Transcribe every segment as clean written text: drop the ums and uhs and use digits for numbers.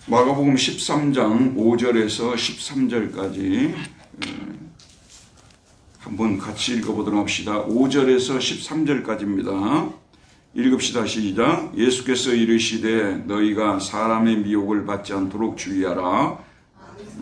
마가복음 13장 5절에서 13절까지 한번 같이 읽어보도록 합시다. 5절에서 13절까지입니다. 읽읍시다. 시작. 예수께서 이르시되 너희가 사람의 미혹을 받지 않도록 주의하라.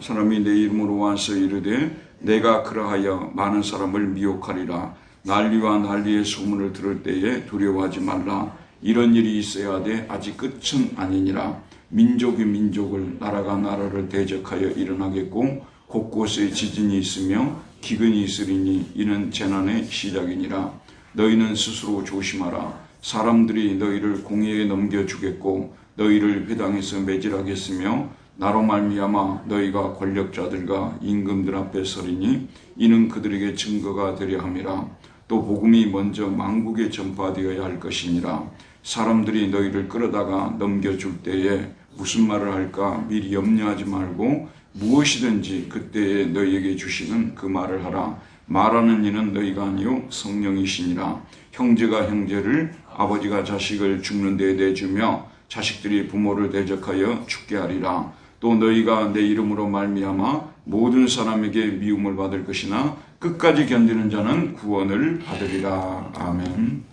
사람이 내 이름으로 와서 이르되 내가 그러하여 많은 사람을 미혹하리라. 난리와 난리의 소문을 들을 때에 두려워하지 말라. 이런 일이 있어야 돼. 아직 끝은 아니니라. 민족이 민족을, 나라가 나라를 대적하여 일어나겠고 곳곳에 지진이 있으며 기근이 있으리니 이는 재난의 시작이니라. 너희는 스스로 조심하라. 사람들이 너희를 공의에 넘겨주겠고 너희를 회당에서 매질하겠으며 나로 말미암아 너희가 권력자들과 임금들 앞에 서리니 이는 그들에게 증거가 되려 함이라. 또 복음이 먼저 만국에 전파되어야 할 것이니라. 사람들이 너희를 끌어다가 넘겨줄 때에 무슨 말을 할까 미리 염려하지 말고 무엇이든지 그때에 너희에게 주시는 그 말을 하라. 말하는 이는 너희가 아니요 성령이시니라. 형제가 형제를, 아버지가 자식을 죽는 데에 내주며 자식들이 부모를 대적하여 죽게 하리라. 또 너희가 내 이름으로 말미암아 모든 사람에게 미움을 받을 것이나 끝까지 견디는 자는 구원을 받으리라. 아멘.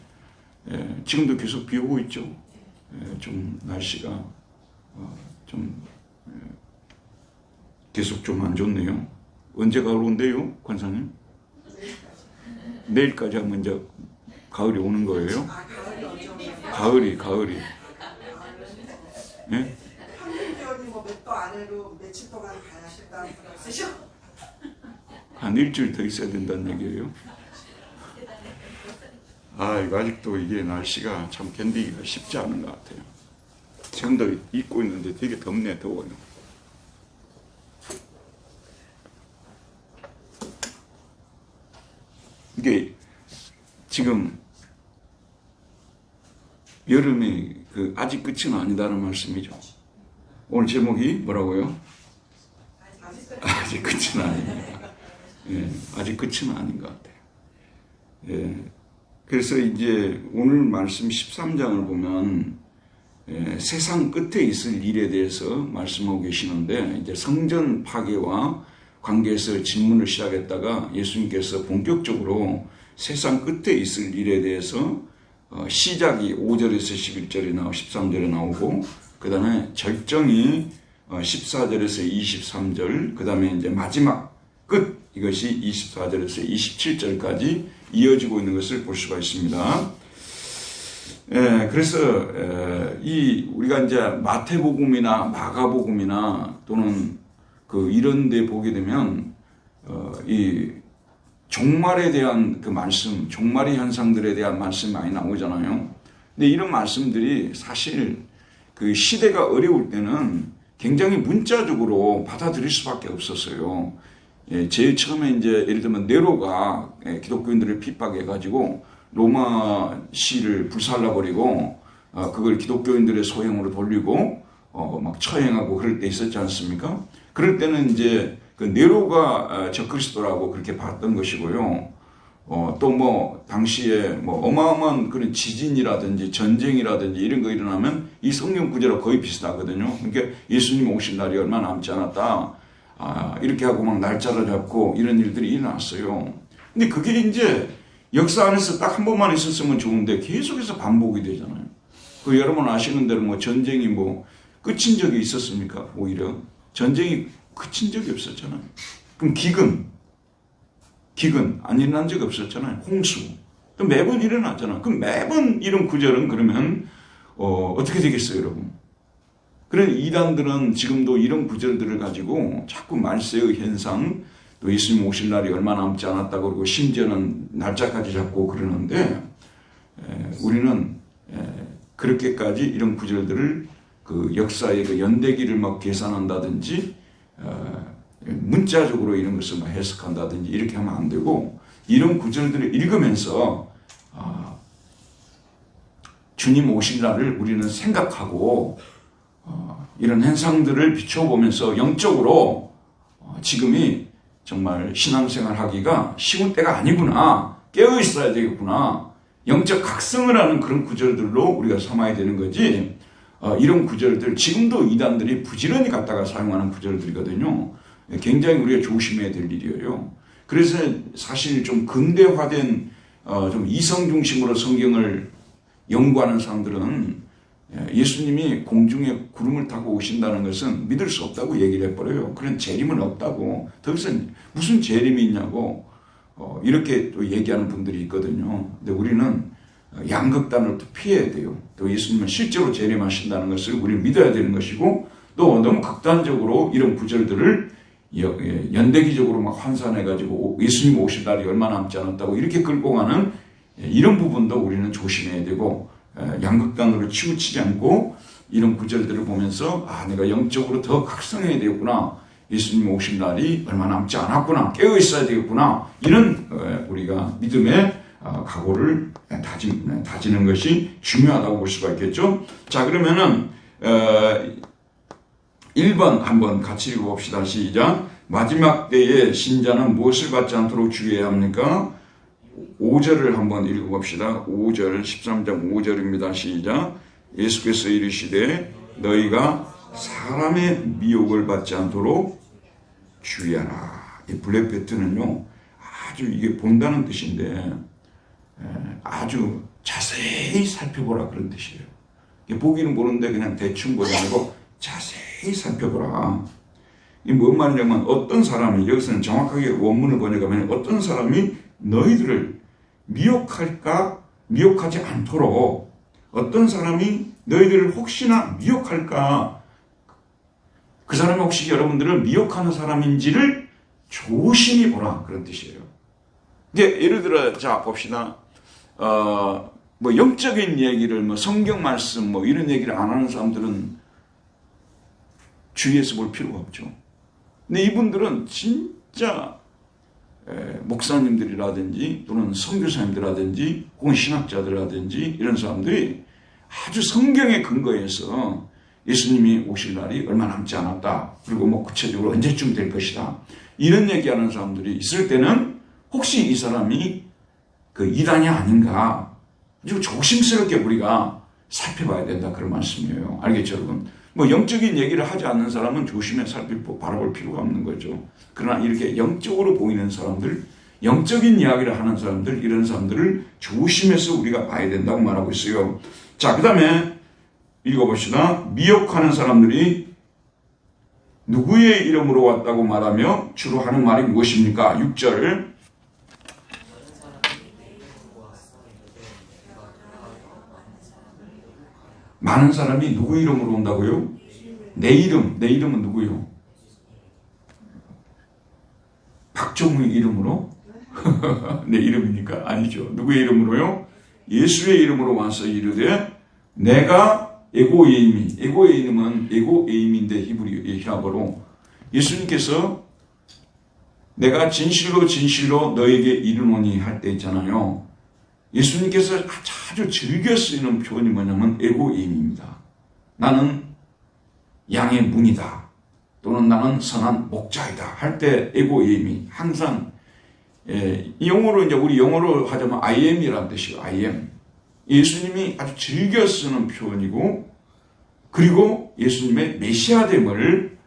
지금도 계속 비 오고 있죠. 좀 날씨가 계속 좀 안 좋네요. 언제 가을 온대요, 관사님? 내일까지 하면 이제 가을이 오는 거예요? 가을이. 예? 몇도 안에도 며칠 동안 가야 싶다는 분 없으셔? 한 일주일 더 있어야 된다는 얘기예요. 이거 아직도 이게 날씨가 참 견디기가 쉽지 않은 것 같아요. 지금도 입고 있는데 되게 덥네, 더워요. 이게 지금 여름이 아직 끝은 아니다는 말씀이죠. 오늘 제목이 뭐라고요? 아직 끝은 아닙니다. 아직 끝은 아닌 것 같아요. 그래서 이제 오늘 말씀 13장을 보면 세상 끝에 있을 일에 대해서 말씀하고 계시는데 이제 성전 파괴와 관계해서 질문을 시작했다가 예수님께서 본격적으로 세상 끝에 있을 일에 대해서 시작이 5절에서 11절에 나오고 13절에 나오고 그 다음에 절정이 14절에서 23절 그 다음에 이제 마지막 끝 이것이 24절에서 27절까지 이어지고 있는 것을 볼 수가 있습니다. 그래서 우리가 이제 마태복음이나 마가복음이나 또는 이런 데 보게 되면 이 종말에 대한 그 말씀, 종말의 현상들에 대한 말씀이 많이 나오잖아요. 근데 이런 말씀들이 사실 그 시대가 어려울 때는 굉장히 문자적으로 받아들일 수밖에 없었어요. 제일 처음에 이제 예를 들면 네로가 기독교인들을 핍박해가지고 로마시를 불살라버리고 그걸 기독교인들의 소행으로 돌리고 막 처형하고 그럴 때 있었지 않습니까? 그럴 때는 이제 그 네로가 적그리스도라고 그렇게 봤던 것이고요. 또 당시에 어마어마한 그런 지진이라든지 전쟁이라든지 이런 거 일어나면 이 성경 구절과 거의 비슷하거든요. 그러니까 예수님 오실 날이 얼마 남지 않았다. 이렇게 하고 막 날짜를 잡고 이런 일들이 일어났어요. 근데 그게 이제 역사 안에서 딱 한 번만 있었으면 좋은데 계속해서 반복이 되잖아요. 여러분 아시는 대로 전쟁이 끝인 적이 있었습니까? 오히려 전쟁이 그친 적이 없었잖아요. 그럼 기근 안 일어난 적이 없었잖아요. 홍수 또 매번 일어났잖아요. 그럼 매번 이런 구절은 그러면 어떻게 되겠어요, 여러분? 그런 이단들은 지금도 이런 구절들을 가지고 자꾸 말세의 현상, 또 예수님 오실 날이 얼마 남지 않았다고 그러고 심지어는 날짜까지 잡고 그러는데 우리는 그렇게까지 이런 구절들을 그 역사의 그 연대기를 계산한다든지 문자적으로 이런 것을 해석한다든지 이렇게 하면 안 되고 이런 구절들을 읽으면서 주님 오실 날을 우리는 생각하고 이런 현상들을 비춰보면서 영적으로 지금이 정말 신앙생활 하기가 쉬운 때가 아니구나. 깨어 있어야 되겠구나. 영적 각성을 하는 그런 구절들로 우리가 삼아야 되는 거지 이런 구절들 지금도 이단들이 부지런히 갖다가 사용하는 구절들이거든요. 굉장히 우리가 조심해야 될 일이에요. 그래서 사실 좀 근대화된 좀 이성 중심으로 성경을 연구하는 사람들은 예수님이 공중에 구름을 타고 오신다는 것은 믿을 수 없다고 얘기를 해버려요. 그런 재림은 없다고. 더 이상 무슨 재림이 있냐고 이렇게 또 얘기하는 분들이 있거든요. 근데 우리는 양극단을 또 피해야 돼요. 또 예수님은 실제로 재림하신다는 것을 우리는 믿어야 되는 것이고, 또 너무 극단적으로 이런 구절들을 연대기적으로 막 환산해가지고 예수님 오실 날이 얼마 남지 않았다고 이렇게 끌고 가는 이런 부분도 우리는 조심해야 되고, 양극단으로 치우치지 않고 이런 구절들을 보면서 내가 영적으로 더 각성해야 되겠구나, 예수님 오실 날이 얼마 남지 않았구나, 깨어 있어야 되겠구나, 이런 우리가 믿음의 각오를 다지는 것이 중요하다고 볼 수가 있겠죠. 자, 그러면은 1번 한번 같이 읽어봅시다. 시작. 마지막 때에 신자는 무엇을 받지 않도록 주의해야 합니까? 5절을 한번 읽어봅시다. 5절, 13장 5절입니다. 시작. 예수께서 이르시되 너희가 사람의 미혹을 받지 않도록 주의하라. 이 블랙베트는요, 아주 이게 본다는 뜻인데 아주 자세히 살펴보라 그런 뜻이에요. 보기는 보는데 그냥 대충 보지 말고 자세히 살펴보라. 이게 뭔 말이냐면, 어떤 사람이, 여기서는 정확하게 원문을 번역하면 어떤 사람이 너희들을 미혹하지 않도록, 어떤 사람이 너희들을 혹시나 미혹할까, 그 사람이 혹시 여러분들을 미혹하는 사람인지를 조심히 보라 그런 뜻이에요. 이제 예를 들어 자 봅시다. 뭐 영적인 얘기를 성경 말씀 이런 얘기를 안 하는 사람들은 주위에서 볼 필요가 없죠. 근데 이분들은 진짜 목사님들이라든지 또는 선교사님들이라든지 혹은 신학자들이라든지 이런 사람들이 아주 성경에 근거해서 예수님이 오실 날이 얼마 남지 않았다, 그리고 구체적으로 언제쯤 될 것이다, 이런 얘기하는 사람들이 있을 때는 혹시 이 사람이 그 이단이 아닌가 아주 조심스럽게 우리가 살펴봐야 된다, 그런 말씀이에요. 알겠죠, 여러분? 영적인 얘기를 하지 않는 사람은 조심해 바라볼 필요가 없는 거죠. 그러나 이렇게 영적으로 보이는 사람들, 영적인 이야기를 하는 사람들, 이런 사람들을 조심해서 우리가 봐야 된다고 말하고 있어요. 자, 그 다음에 읽어봅시다. 미혹하는 사람들이 누구의 이름으로 왔다고 말하며 주로 하는 말이 무엇입니까? 6절. 많은 사람이 누구 이름으로 온다고요? 내 이름은 누구요? 박종우의 이름으로? 내 이름입니까? 아니죠. 누구의 이름으로요? 예수의 이름으로 와서 이르되 내가 에고에임은 에고에임인데 히브리어로 예수님께서 내가 진실로 너에게 이르노니 할 때 있잖아요. 예수님께서 아주 즐겨 쓰이는 표현이 뭐냐면 에고에임입니다. 나는 양의 문이다, 또는 나는 선한 목자이다 할 때 에고에임이 항상 영어로 이제 우리 영어로 하자면 I am이라는 뜻이에요. I am. 예수님이 아주 즐겨 쓰는 표현이고, 그리고 예수님의 메시아됨을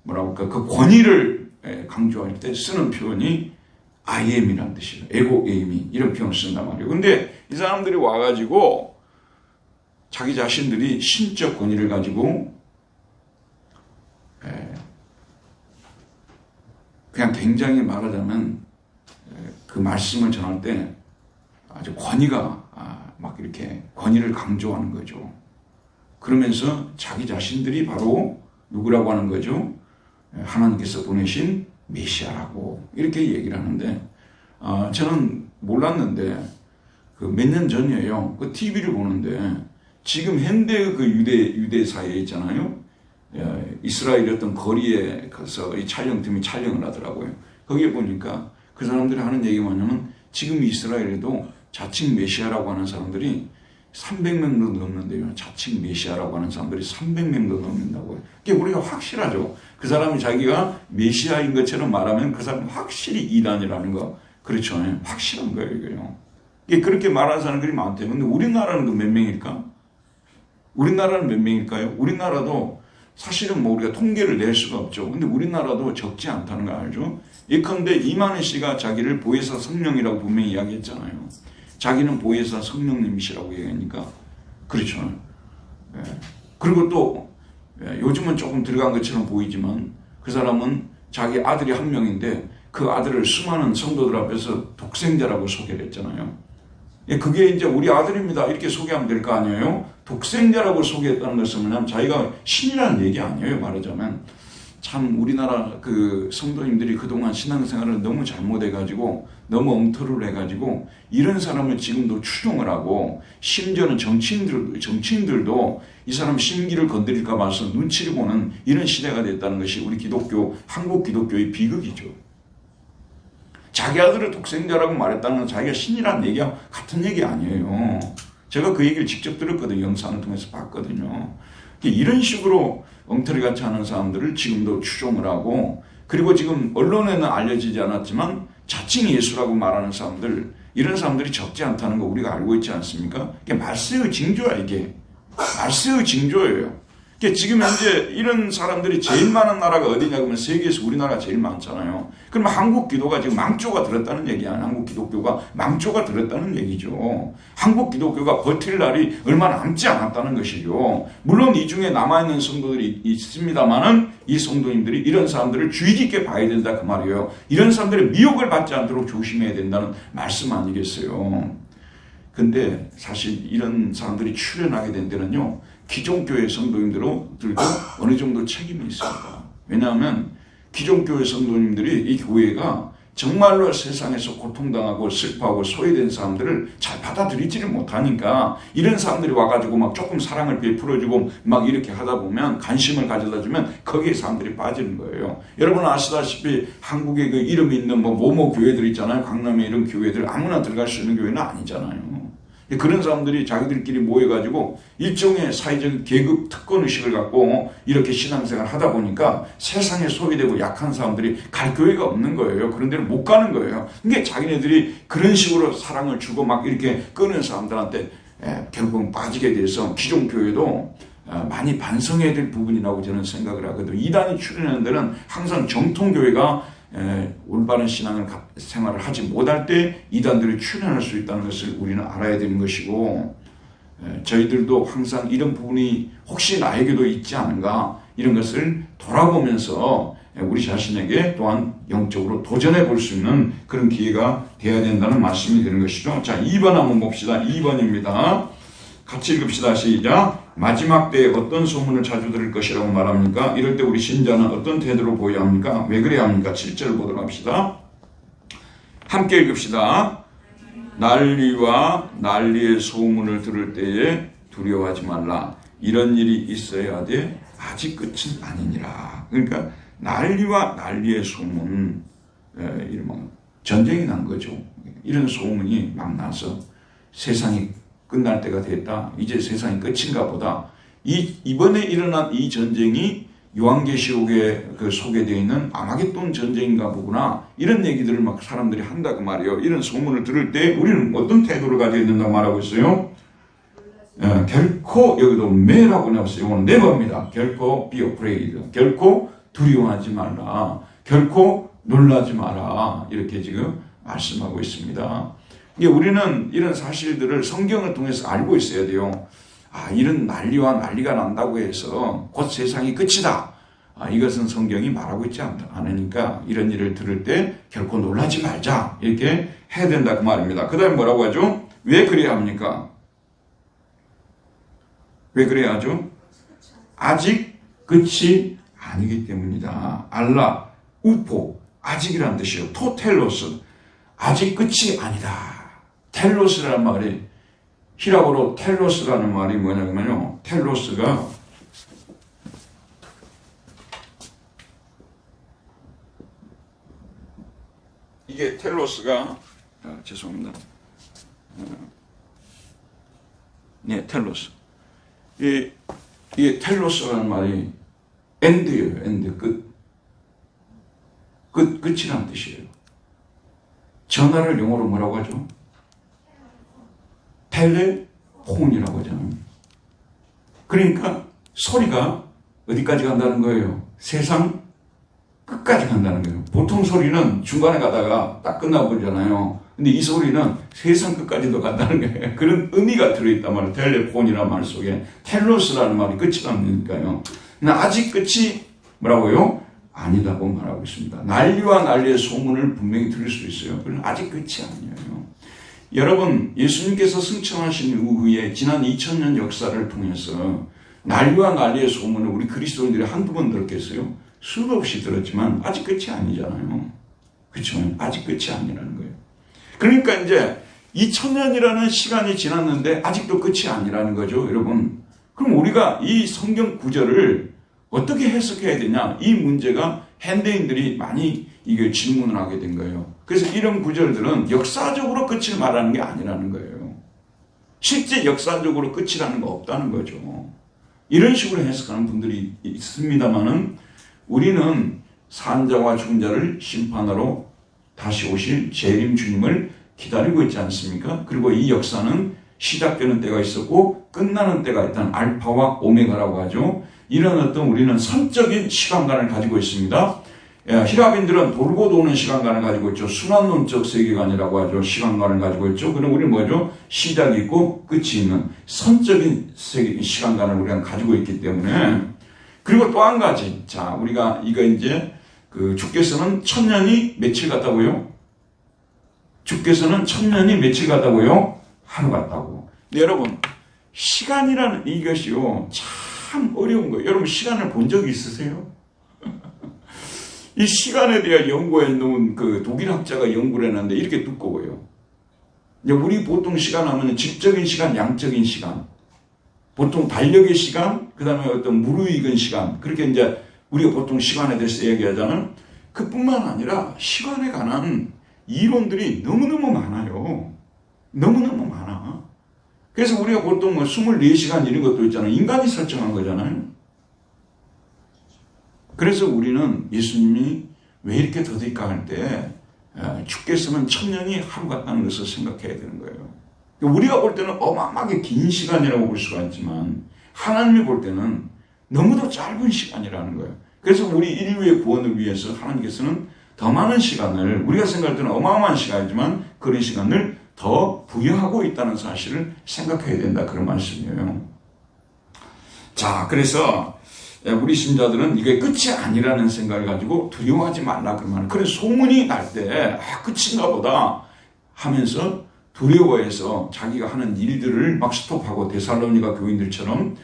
그 권위를 강조할 때 쓰는 표현이 I am이라는 뜻이에요. 에고에임이 이런 표현을 쓴단 말이에요. 근데 이 사람들이 와가지고 자기 자신들이 신적 권위를 가지고 그냥 굉장히 말하자면 그 말씀을 전할 때 아주 권위가 막 이렇게 권위를 강조하는 거죠. 그러면서 자기 자신들이 바로 누구라고 하는 거죠? 하나님께서 보내신 메시아라고 이렇게 얘기를 하는데, 저는 몰랐는데 그 몇 년 전이에요. 그 TV를 보는데 지금 현대 그 유대 사회에 있잖아요. 이스라엘 어떤 거리에 가서 이 촬영팀이 촬영을 하더라고요. 거기에 보니까 그 사람들이 하는 얘기가 뭐냐면, 지금 이스라엘에도 자칭 메시아라고 하는 사람들이 300명도 넘는데요. 자칭 메시아라고 하는 사람들이 300명도 넘는다고요. 그게 우리가 확실하죠. 그 사람이 자기가 메시아인 것처럼 말하면 그 사람은 확실히 이단이라는 거. 그렇죠. 확실한 거예요, 이거요. 이게 그렇게 말하는 사람들이 많대요. 근데 우리나라는 그 몇 명일까? 우리나라는 몇 명일까요? 우리나라도 사실은 뭐 우리가 통계를 낼 수가 없죠. 근데 우리나라도 적지 않다는 거 알죠? 예컨대 이만희 씨가 자기를 보혜사 성령이라고 분명히 이야기했잖아요. 자기는 보혜사 성령님이시라고 얘기하니까 그렇죠. 예. 그리고 또 요즘은 조금 들어간 것처럼 보이지만 그 사람은 자기 아들이 한 명인데 그 아들을 수많은 성도들 앞에서 독생자라고 소개를 했잖아요. 예, 그게 이제 우리 아들입니다. 이렇게 소개하면 될 거 아니에요? 독생자라고 소개했다는 것은 뭐냐면 자기가 신이라는 얘기 아니에요. 말하자면 참 우리나라 그 성도님들이 그동안 신앙생활을 너무 잘못해가지고 너무 엉터리를 해가지고 이런 사람을 지금도 추종을 하고 심지어는 정치인들도 이 사람 심기를 건드릴까 봐서 눈치를 보는 이런 시대가 됐다는 것이 우리 기독교, 한국 기독교의 비극이죠. 자기 아들을 독생자라고 말했다는 건 자기가 신이라는 얘기와 같은 얘기 아니에요. 제가 그 얘기를 직접 들었거든요. 영상을 통해서 봤거든요. 이런 식으로 엉터리같이 하는 사람들을 지금도 추종을 하고 그리고 지금 언론에는 알려지지 않았지만 자칭 예수라고 말하는 사람들 이런 사람들이 적지 않다는 거 우리가 알고 있지 않습니까? 이게 말세의 징조야 이게. 말세의 징조예요. 지금 현재 이런 사람들이 제일 많은 나라가 어디냐 그러면 세계에서 우리나라가 제일 많잖아요. 그러면 한국 기도가 지금 망조가 들었다는 얘기야. 한국 기독교가 망조가 들었다는 얘기죠. 한국 기독교가 버틸 날이 얼마 남지 않았다는 것이죠. 물론 이 중에 남아있는 성도들이 있습니다만은 이 성도님들이 이런 사람들을 주의 깊게 봐야 된다 그 말이에요. 이런 사람들의 미혹을 받지 않도록 조심해야 된다는 말씀 아니겠어요. 근데 사실 이런 사람들이 출현하게 된 데는요. 기존 교회 성도님들도 어느 정도 책임이 있습니다. 왜냐하면 기존 교회 성도님들이 이 교회가 정말로 세상에서 고통당하고 슬퍼하고 소외된 사람들을 잘 받아들이지를 못하니까 이런 사람들이 와가지고 막 조금 사랑을 베풀어주고 막 이렇게 하다 보면 관심을 가져다주면 거기에 사람들이 빠지는 거예요. 여러분 아시다시피 한국에 그 이름 있는 뭐모 교회들 있잖아요. 강남에 이런 교회들 아무나 들어갈 수 있는 교회는 아니잖아요. 그런 사람들이 자기들끼리 모여가지고 일종의 사회적 계급 특권의식을 갖고 이렇게 신앙생활을 하다 보니까 세상에 소외되고 약한 사람들이 갈 교회가 없는 거예요. 그런 데는 못 가는 거예요. 그러니까 자기네들이 그런 식으로 사랑을 주고 막 이렇게 끄는 사람들한테 결국 빠지게 돼서 기존 교회도 많이 반성해야 될 부분이라고 저는 생각을 하거든요. 이단이 출현하는 데는 항상 정통교회가 올바른 생활을 하지 못할 때 이단들이 출현할 수 있다는 것을 우리는 알아야 되는 것이고 저희들도 항상 이런 부분이 혹시 나에게도 있지 않은가 이런 것을 돌아보면서 우리 자신에게 또한 영적으로 도전해 볼 수 있는 그런 기회가 되어야 된다는 말씀이 되는 것이죠. 자, 2번 한번 봅시다. 2번입니다. 같이 읽읍시다. 시작. 마지막 때에 어떤 소문을 자주 들을 것이라고 말합니까? 이럴 때 우리 신자는 어떤 태도로 보여야 합니까? 왜 그래야 합니까? 7절 보도록 합시다. 함께 읽읍시다. 난리와 난리의 소문을 들을 때에 두려워하지 말라. 이런 일이 있어야 돼. 아직 끝은 아니니라. 그러니까 난리와 난리의 소문, 전쟁이 난 거죠. 이런 소문이 막 나서 세상이 끝날 때가 됐다. 이제 세상이 끝인가 보다. 이번에 일어난 이 전쟁이 요한계시록에 소개되어 있는 아마겟돈 전쟁인가 보구나. 이런 얘기들을 막 사람들이 한다고 말이에요. 이런 소문을 들을 때 우리는 어떤 태도를 가져야 된다고 말하고 있어요? 결코 여기도 매라고 나왔어요. 이건 네버입니다. 결코 be afraid. 결코 두려워하지 말라. 결코 놀라지 마라. 이렇게 지금 말씀하고 있습니다. 우리는 이런 사실들을 성경을 통해서 알고 있어야 돼요. 이런 난리와 난리가 난다고 해서 곧 세상이 끝이다. 이것은 성경이 말하고 있지 않으니까 이런 일을 들을 때 결코 놀라지 말자. 이렇게 해야 된다 그 말입니다. 그 다음에 뭐라고 하죠? 왜 그래야 합니까? 왜 그래야 하죠? 아직 끝이 아니기 때문이다. 알라, 우포, 아직이란 뜻이에요. 토텔로스, 아직 끝이 아니다. 텔로스라는 말이 히라보로 텔로스라는 말이 뭐냐면요. 텔로스가 이게 텔로스가 죄송합니다. 네, 텔로스. 이게 텔로스라는 말이 엔드예요. 엔드 끝이라는 뜻이에요. 전화를 영어로 뭐라고 하죠? 텔레폰이라고 하잖아요. 그러니까 소리가 어디까지 간다는 거예요? 세상 끝까지 간다는 거예요. 보통 소리는 중간에 가다가 딱 끝나버리잖아요. 근데 이 소리는 세상 끝까지도 간다는 거예요. 그런 의미가 들어있단 말이에요. 텔레폰이라는 말 속에 텔로스라는 말이 끝이 나니까요. 근데 아직 끝이 뭐라고요? 아니다고 말하고 있습니다. 난리와 난리의 소문을 분명히 들을 수 있어요. 그러나 아직 끝이 아니에요. 여러분, 예수님께서 승천하신 이후에 지난 2000년 역사를 통해서 난리와 난리의 소문을 우리 그리스도인들이 한두 번 들었겠어요? 수도 없이 들었지만 아직 끝이 아니잖아요. 그렇죠? 아직 끝이 아니라는 거예요. 그러니까 이제 2000년이라는 시간이 지났는데 아직도 끝이 아니라는 거죠, 여러분. 그럼 우리가 이 성경 구절을 어떻게 해석해야 되냐? 이 문제가 현대인들이 많이 이게 질문을 하게 된 거예요. 그래서 이런 구절들은 역사적으로 끝을 말하는 게 아니라는 거예요. 실제 역사적으로 끝이라는 거 없다는 거죠. 이런 식으로 해석하는 분들이 있습니다만은 우리는 산자와 죽은 자를 심판하러 다시 오실 재림 주님을 기다리고 있지 않습니까? 그리고 이 역사는 시작되는 때가 있었고 끝나는 때가 있다는 알파와 오메가라고 하죠. 이런 어떤 우리는 선적인 시간관을 가지고 있습니다. 히라빈들은 돌고 도는 시간관을 가지고 있죠. 순환론적 세계관이라고 하죠. 시간관을 가지고 있죠. 그럼 우리는 뭐죠? 시작이 있고 끝이 있는 선적인 시간관을 우리가 가지고 있기 때문에. 그리고 또 한 가지. 자, 우리가 이거 이제 주께서는 1000년이 며칠 같다고요? 주께서는 1000년이 며칠 같다고요? 하루 같다고. 근데 여러분, 시간이라는 이것이요, 참 어려운 거예요. 여러분, 시간을 본 적이 있으세요? 이 시간에 대한 연구해 놓은 그 독일 학자가 연구를 해놨는데 이렇게 두꺼워요. 이제 우리 보통 시간 하면 질적인 시간, 양적인 시간. 보통 달력의 시간, 그 다음에 어떤 무르익은 시간. 그렇게 이제 우리가 보통 시간에 대해서 얘기하잖아요. 그뿐만 아니라 시간에 관한 이론들이 너무너무 많아요. 너무너무 많아. 그래서 우리가 보통 뭐 24시간 이런 것도 있잖아요. 인간이 설정한 거잖아요. 그래서 우리는 예수님이 왜 이렇게 더딜까 할 때 주께서는 1000년이 하루 같다는 것을 생각해야 되는 거예요. 우리가 볼 때는 어마어마하게 긴 시간이라고 볼 수가 있지만 하나님이 볼 때는 너무도 짧은 시간이라는 거예요. 그래서 우리 인류의 구원을 위해서 하나님께서는 더 많은 시간을, 우리가 생각할 때는 어마어마한 시간이지만 그런 시간을 더 부여하고 있다는 사실을 생각해야 된다, 그런 말씀이에요. 자, 그래서 우리 신자들은 이게 끝이 아니라는 생각을 가지고 두려워하지 말라, 그 말. 그래서 소문이 날 때 끝인가 보다 하면서 두려워해서 자기가 하는 일들을 막 스톱하고 데살로니가 교인들처럼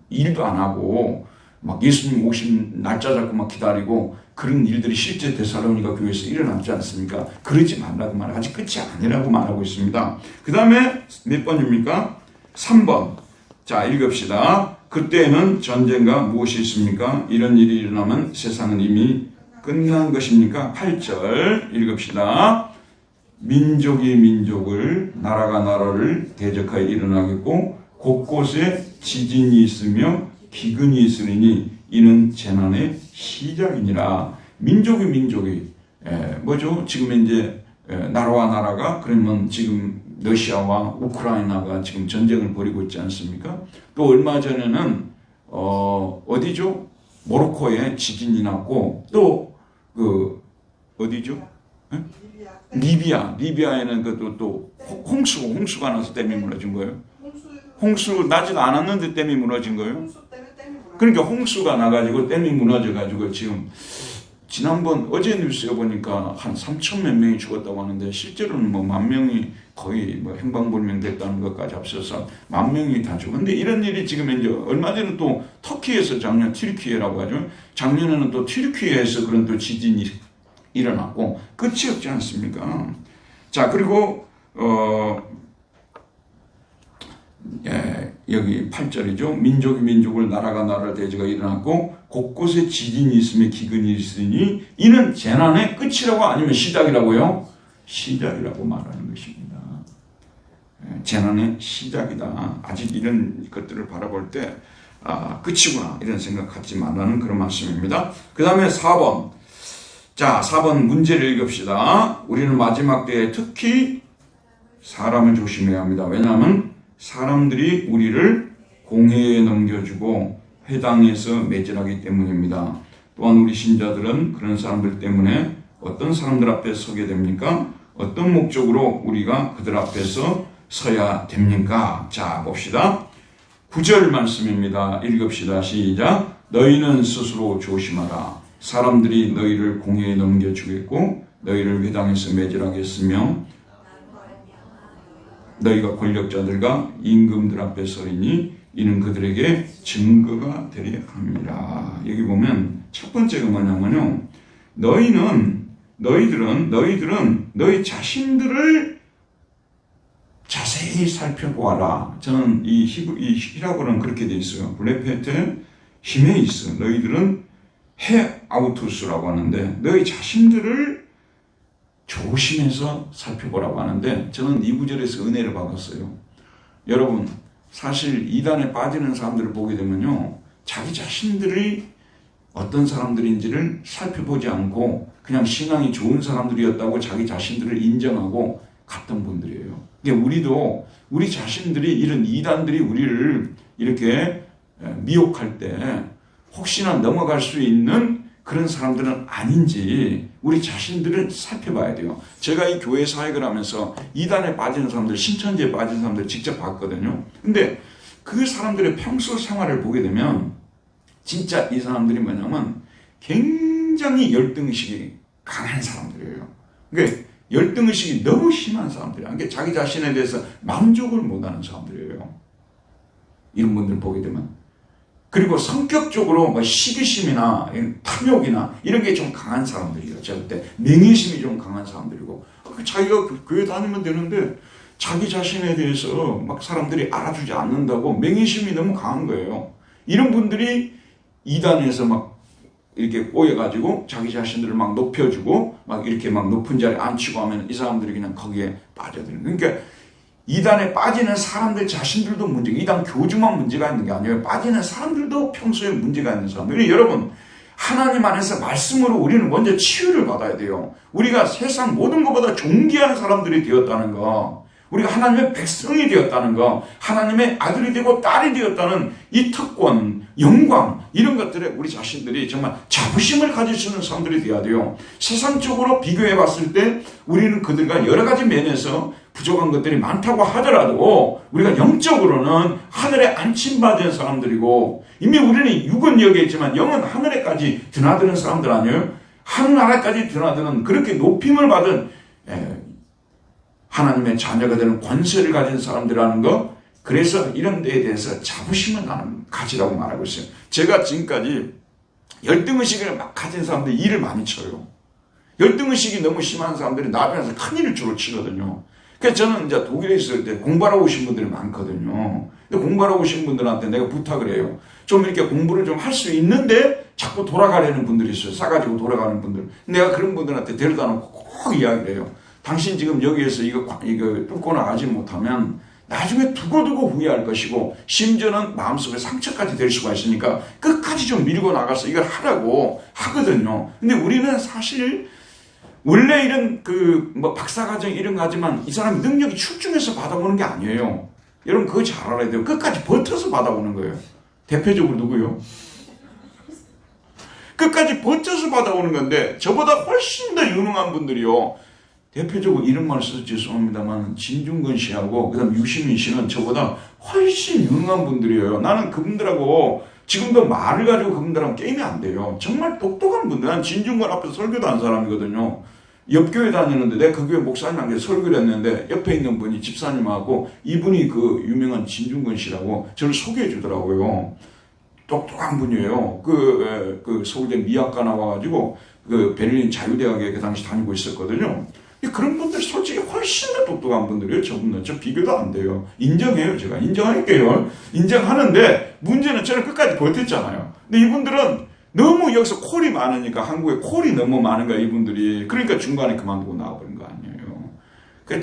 일도 안 하고 막 예수님 오신 날짜 잡고 막 기다리고 그런 일들이 실제 데살로니가 교회에서 일어났지 않습니까? 그러지 말라고 말. 아직 끝이 아니라고 말하고 있습니다. 그 다음에 몇 번입니까? 3번. 자, 읽읍시다. 그때에는 전쟁과 무엇이 있습니까? 이런 일이 일어나면 세상은 이미 끝난 것입니까? 8절 읽읍시다. 민족이 민족을, 나라가 나라를 대적하여 일어나겠고 곳곳에 지진이 있으며 기근이 있으리니 이는 재난의 시작이니라. 민족이 민족이 뭐죠? 지금 이제 나라와 나라가, 그러면 지금 러시아와 우크라이나가 지금 전쟁을 벌이고 있지 않습니까? 또 얼마 전에는 어디죠? 모로코에 지진이 났고 또 어디죠? 리비아에는 또 홍수가 나서 댐이 무너진 거예요. 홍수 나지도 않았는데 댐이 무너진 거예요. 그러니까 홍수가 나가지고 댐이 무너져가지고 지금 지난번 어제 뉴스에 보니까 한 3천 몇 명이 죽었다고 하는데 실제로는 뭐 10,000명이 거의 뭐 행방불명 됐다는 것까지 앞서서 10,000명이 다 죽었는데 이런 일이 지금 이제 얼마 전에 또 터키에서 작년 튀르키예라고 하죠. 작년에는 또 튀르키예에서 그런 또 지진이 일어났고 끝이 없지 않습니까? 자, 그리고 여기 8절이죠. 민족이 민족을, 나라가 나라를 대적하여 일어났고 곳곳에 지진이 있으며 기근이 있으니 이는 재난의 끝이라고, 아니면 시작이라고요? 시작이라고 말하는 것입니다. 재난의 시작이다. 아직 이런 것들을 바라볼 때 끝이구나 이런 생각 갖지 말라는 그런 말씀입니다. 그 다음에 4번. 자, 4번 문제를 읽읍시다. 우리는 마지막 때에 특히 사람을 조심해야 합니다. 왜냐하면 사람들이 우리를 공회에 넘겨주고 회당에서 매질하기 때문입니다. 또한 우리 신자들은 그런 사람들 때문에 어떤 사람들 앞에 서게 됩니까? 어떤 목적으로 우리가 그들 앞에서 서야 됩니까? 자, 봅시다. 9절 말씀입니다. 읽읍시다. 시작. 너희는 스스로 조심하라. 사람들이 너희를 공회에 넘겨주겠고 너희를 회당에서 매질하겠으며 너희가 권력자들과 임금들 앞에 서리니 이는 그들에게 증거가 되려 함이라. 여기 보면 첫 번째가 뭐냐면요. 너희들은 너희 자신들을 자세히 살펴보아라. 저는 이 히라고는 그렇게 돼 있어요. 블레페테 힘에 있어. 너희들은 해 아우투스라고 하는데 너희 자신들을 조심해서 살펴보라고 하는데 저는 이 구절에서 은혜를 받았어요. 여러분 사실 이단에 빠지는 사람들을 보게 되면요. 자기 자신들이 어떤 사람들인지를 살펴보지 않고 그냥 신앙이 좋은 사람들이었다고 자기 자신들을 인정하고 갔던 분들이에요. 그러니까 우리도 우리 자신들이 이런 이단들이 우리를 이렇게 미혹할 때 혹시나 넘어갈 수 있는 그런 사람들은 아닌지 우리 자신들을 살펴봐야 돼요. 제가 이 교회 사역을 하면서 이단에 빠지는 사람들, 신천지에 빠진 사람들 직접 봤거든요. 근데 그 사람들의 평소 생활을 보게 되면 진짜 이 사람들이 뭐냐면 굉장히 열등의식이 강한 사람들이에요. 그러니까 열등의식이 너무 심한 사람들이에요. 그러니까 자기 자신에 대해서 만족을 못하는 사람들이에요. 이런 분들 보게 되면. 그리고 성격적으로 뭐 시기심이나 탐욕이나 이런 게 좀 강한 사람들이에요. 제가 그때 명예심이 좀 강한 사람들이고 자기가 교회 다니면 되는데 자기 자신에 대해서 막 사람들이 알아주지 않는다고 명예심이 너무 강한 거예요. 이런 분들이 이단에서 막 이렇게 꼬여가지고 자기 자신들을 막 높여주고 막 이렇게 막 높은 자리에 앉히고 하면 이 사람들이 그냥 거기에 빠져드는 거예요. 그러니까 이단에 빠지는 사람들 자신들도 문제가, 이단 교주만 문제가 있는 게 아니에요. 빠지는 사람들도 평소에 문제가 있는 사람들. 여러분, 하나님 안에서 말씀으로 우리는 먼저 치유를 받아야 돼요. 우리가 세상 모든 것보다 존귀한 사람들이 되었다는 거, 우리가 하나님의 백성이 되었다는 거, 하나님의 아들이 되고 딸이 되었다는 이 특권, 영광, 이런 것들에 우리 자신들이 정말 자부심을 가질 수 있는 사람들이 되어야 돼요. 세상적으로 비교해 봤을 때 우리는 그들과 여러 가지 면에서 부족한 것들이 많다고 하더라도 우리가 영적으로는 하늘에 안침받은 사람들이고 이미 우리는 육은 여기에 있지만 영은 하늘에까지 드나드는 사람들 아니에요? 하늘나라까지 드나드는 그렇게 높임을 받은 하나님의 자녀가 되는 권세를 가진 사람들이라는 거. 그래서 이런 데에 대해서 자부심을 나는 가지라고 말하고 있어요. 제가 지금까지 열등의식을 막 가진 사람들이 일을 많이 쳐요. 열등의식이 너무 심한 사람들이 나중에서 큰일을 주로 치거든요. 그래서 저는 이제 독일에 있을 때 공부하러 오신 분들이 많거든요. 근데 공부하러 오신 분들한테 내가 부탁을 해요. 좀 이렇게 공부를 좀 할 수 있는데 자꾸 돌아가려는 분들이 있어요. 싸가지고 돌아가는 분들. 내가 그런 분들한테 데려다 놓고 꼭 이야기를 해요. 당신 지금 여기에서 이거 뚫고 나가지 못하면 나중에 두고두고 후회할 것이고 심지어는 마음속에 상처까지 될 수가 있으니까 끝까지 좀 밀고 나가서 이걸 하라고 하거든요. 근데 우리는 사실 원래 이런 박사과정 이런 거 하지만 이 사람이 능력이 출중해서 받아보는 게 아니에요. 여러분 그거 잘 알아야 돼요. 끝까지 버텨서 받아보는 거예요. 대표적으로 누구요? 끝까지 버텨서 받아오는 건데 저보다 훨씬 더 유능한 분들이요. 대표적으로 이름만 써서 죄송합니다만 진중근 씨하고 그다음 유시민 씨는 저보다 훨씬 유능한 분들이에요. 나는 그분들하고 지금도 말을 가지고 그분들하고 게임이 안 돼요. 정말 똑똑한 분들. 난 진중근 앞에서 설교도 한 사람이거든요. 옆 교회 다니는데 내가 그 교회 목사님한테 설교를 했는데 옆에 있는 분이 집사님하고 이분이 그 유명한 진중근 씨라고 저를 소개해 주더라고요. 똑똑한 분이에요. 그 서울대 미학과 나와가지고 그 베를린 자유대학에 그 당시 다니고 있었거든요. 그런 분들 솔직히 훨씬 더 똑똑한 분들이에요. 저분은 저 비교도 안 돼요. 인정해요. 제가 인정할게요. 인정하는데 문제는 저는 끝까지 버텼잖아요. 근데 이분들은 너무 여기서 콜이 많으니까 한국에 콜이 너무 많은 거야 이분들이. 그러니까 중간에 그만두고 나와버린 거 아니에요.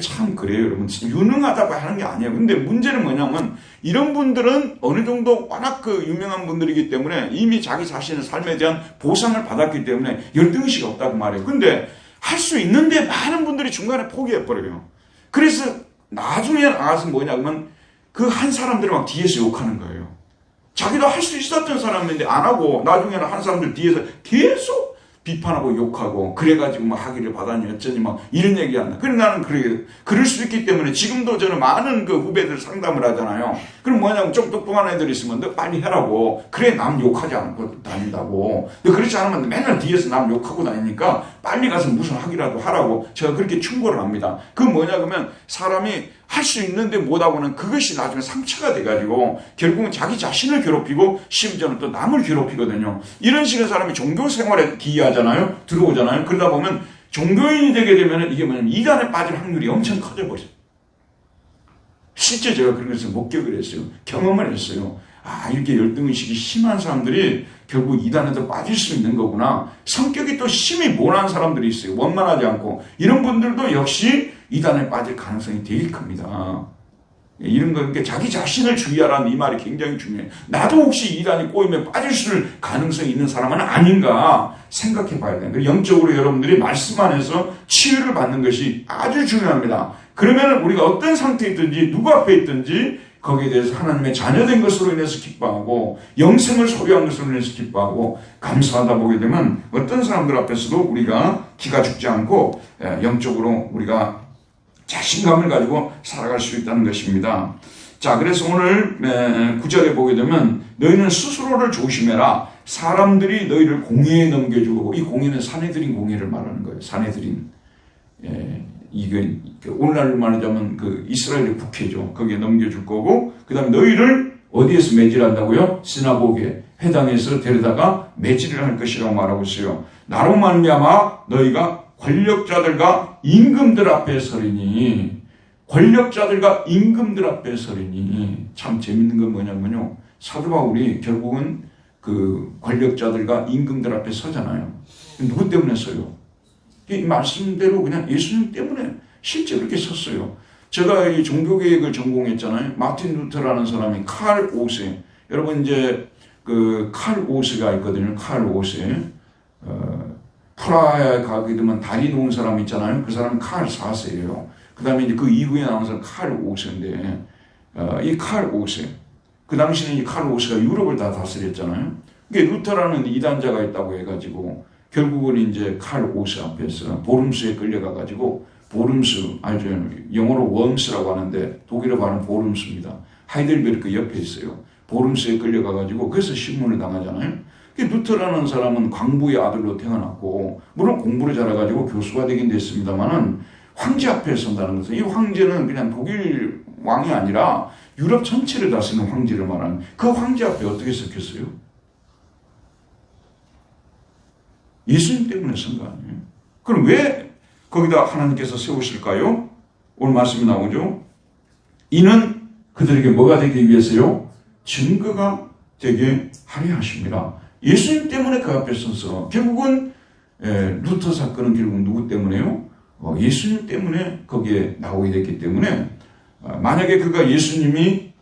참 그래요 여러분. 유능하다고 하는 게 아니에요. 근데 문제는 뭐냐면 이런 분들은 어느 정도 워낙 유명한 분들이기 때문에 이미 자기 자신의 삶에 대한 보상을 받았기 때문에 열등의식이 없다고 말해요. 근데 할 수 있는데 많은 분들이 중간에 포기해버려요. 그래서 나중에 나가서 뭐냐면 그 한 사람들이 막 뒤에서 욕하는 거예요. 자기도 할 수 있었던 사람인데 안 하고 나중에는 한 사람들 뒤에서 계속 비판하고 욕하고 그래가지고 막 학위를 받았니 어쩌니 막 이런 얘기한다. 그래 나는 그럴 수 있기 때문에 지금도 저는 많은 그 후배들 상담을 하잖아요. 그럼 뭐냐면 좀 똑똑한 애들 있으면 너 빨리 해라고. 그래 남 욕하지 않고 다닌다고. 너 그렇지 않으면 맨날 뒤에서 남 욕하고 다니니까 빨리 가서 무슨 학위라도 하라고. 제가 그렇게 충고를 합니다. 그 뭐냐 그러면 사람이 할 수 있는데 못하고는 그것이 나중에 상처가 돼가지고 결국은 자기 자신을 괴롭히고 심지어는 또 남을 괴롭히거든요. 이런 식의 사람이 종교 생활에 기여하잖아요. 들어오잖아요. 그러다 보면 종교인이 되게 되면 이게 뭐냐면 이단에 빠질 확률이 엄청 커져버려요. 실제 제가 그런 것을 목격을 했어요. 경험을 했어요. 아, 이렇게 열등의식이 심한 사람들이 결국 이단에도 빠질 수 있는 거구나. 성격이 또 심히 모난 사람들이 있어요. 원만하지 않고. 이런 분들도 역시 이단에 빠질 가능성이 되게 큽니다. 이런 거, 그러니까 자기 자신을 주의하라는 이 말이 굉장히 중요해요. 나도 혹시 이단이 꼬이면 빠질 가능성이 있는 사람은 아닌가 생각해 봐야 돼요. 영적으로 여러분들이 말씀 안에서 치유를 받는 것이 아주 중요합니다. 그러면 우리가 어떤 상태에 있든지 누구 앞에 있든지 거기에 대해서 하나님의 자녀된 것으로 인해서 기뻐하고 영생을 소유한 것으로 인해서 기뻐하고 감사하다 보게 되면 어떤 사람들 앞에서도 우리가 기가 죽지 않고 영적으로 우리가 자신감을 가지고 살아갈 수 있다는 것입니다. 자, 그래서 오늘 9절에 보게 되면 너희는 스스로를 조심해라. 사람들이 너희를 공회에 넘겨주고, 이 공회는 사내들인 공회를 말하는 거예요. 사내들인. 이게 오늘날로 말하자면 그 이스라엘의 국회죠. 거기에 넘겨줄 거고, 그 다음에 너희를 어디에서 매질한다고요? 시나고게 회당에서 데려다가 매질을 할 것이라고 말하고 있어요. 나로 말미암아 너희가 권력자들과 임금들 앞에 서리니, 권력자들과 임금들 앞에 서리니. 참 재밌는 건 뭐냐면요, 사도 바울이 결국은 그 권력자들과 임금들 앞에 서잖아요. 누구 때문에 서요? 이 말씀대로 그냥 예수님 때문에 실제 그렇게 섰어요. 제가 이 종교개혁을 전공했잖아요. 마틴 루터라는 사람이 칼 5세. 여러분 이제 그 칼 5세가 있거든요. 칼 5세. 프라하에 가게 되면 다리 놓은 사람 있잖아요. 그 사람은 칼 4세예요. 그 다음에 이제 그 이후에 나온 사람 칼 5세인데, 이 칼 5세. 그 당시에는 이 칼 5세가 유럽을 다 다스렸잖아요. 이게 루터라는 이단자가 있다고 해가지고, 결국은 이제 칼 5세 앞에서 보름스에 끌려가가지고, 보름스, 아주 영어로 웜스라고 하는데, 독일어 발음 보름스입니다. 하이델베르크 옆에 있어요. 보름스에 끌려가가지고, 그래서 신문을 당하잖아요. 루터라는 사람은 광부의 아들로 태어났고, 물론 공부를 잘해가지고 교수가 되긴 됐습니다만은, 황제 앞에 선다는 것은, 이 황제는 그냥 독일 왕이 아니라 유럽 전체를 다스리는 황제를 말하는, 그 황제 앞에 어떻게 섰겠어요? 예수님 때문에 선 거 아니에요? 그럼 왜 거기다 하나님께서 세우실까요? 오늘 말씀이 나오죠? 이는 그들에게 뭐가 되기 위해서요? 증거가 되게 하려 하십니다. 예수님 때문에 그 앞에 서서, 결국은 루터 사건은 결국 누구 때문에요? 예수님 때문에 거기에 나오게 됐기 때문에, 만약에 그가 예수님이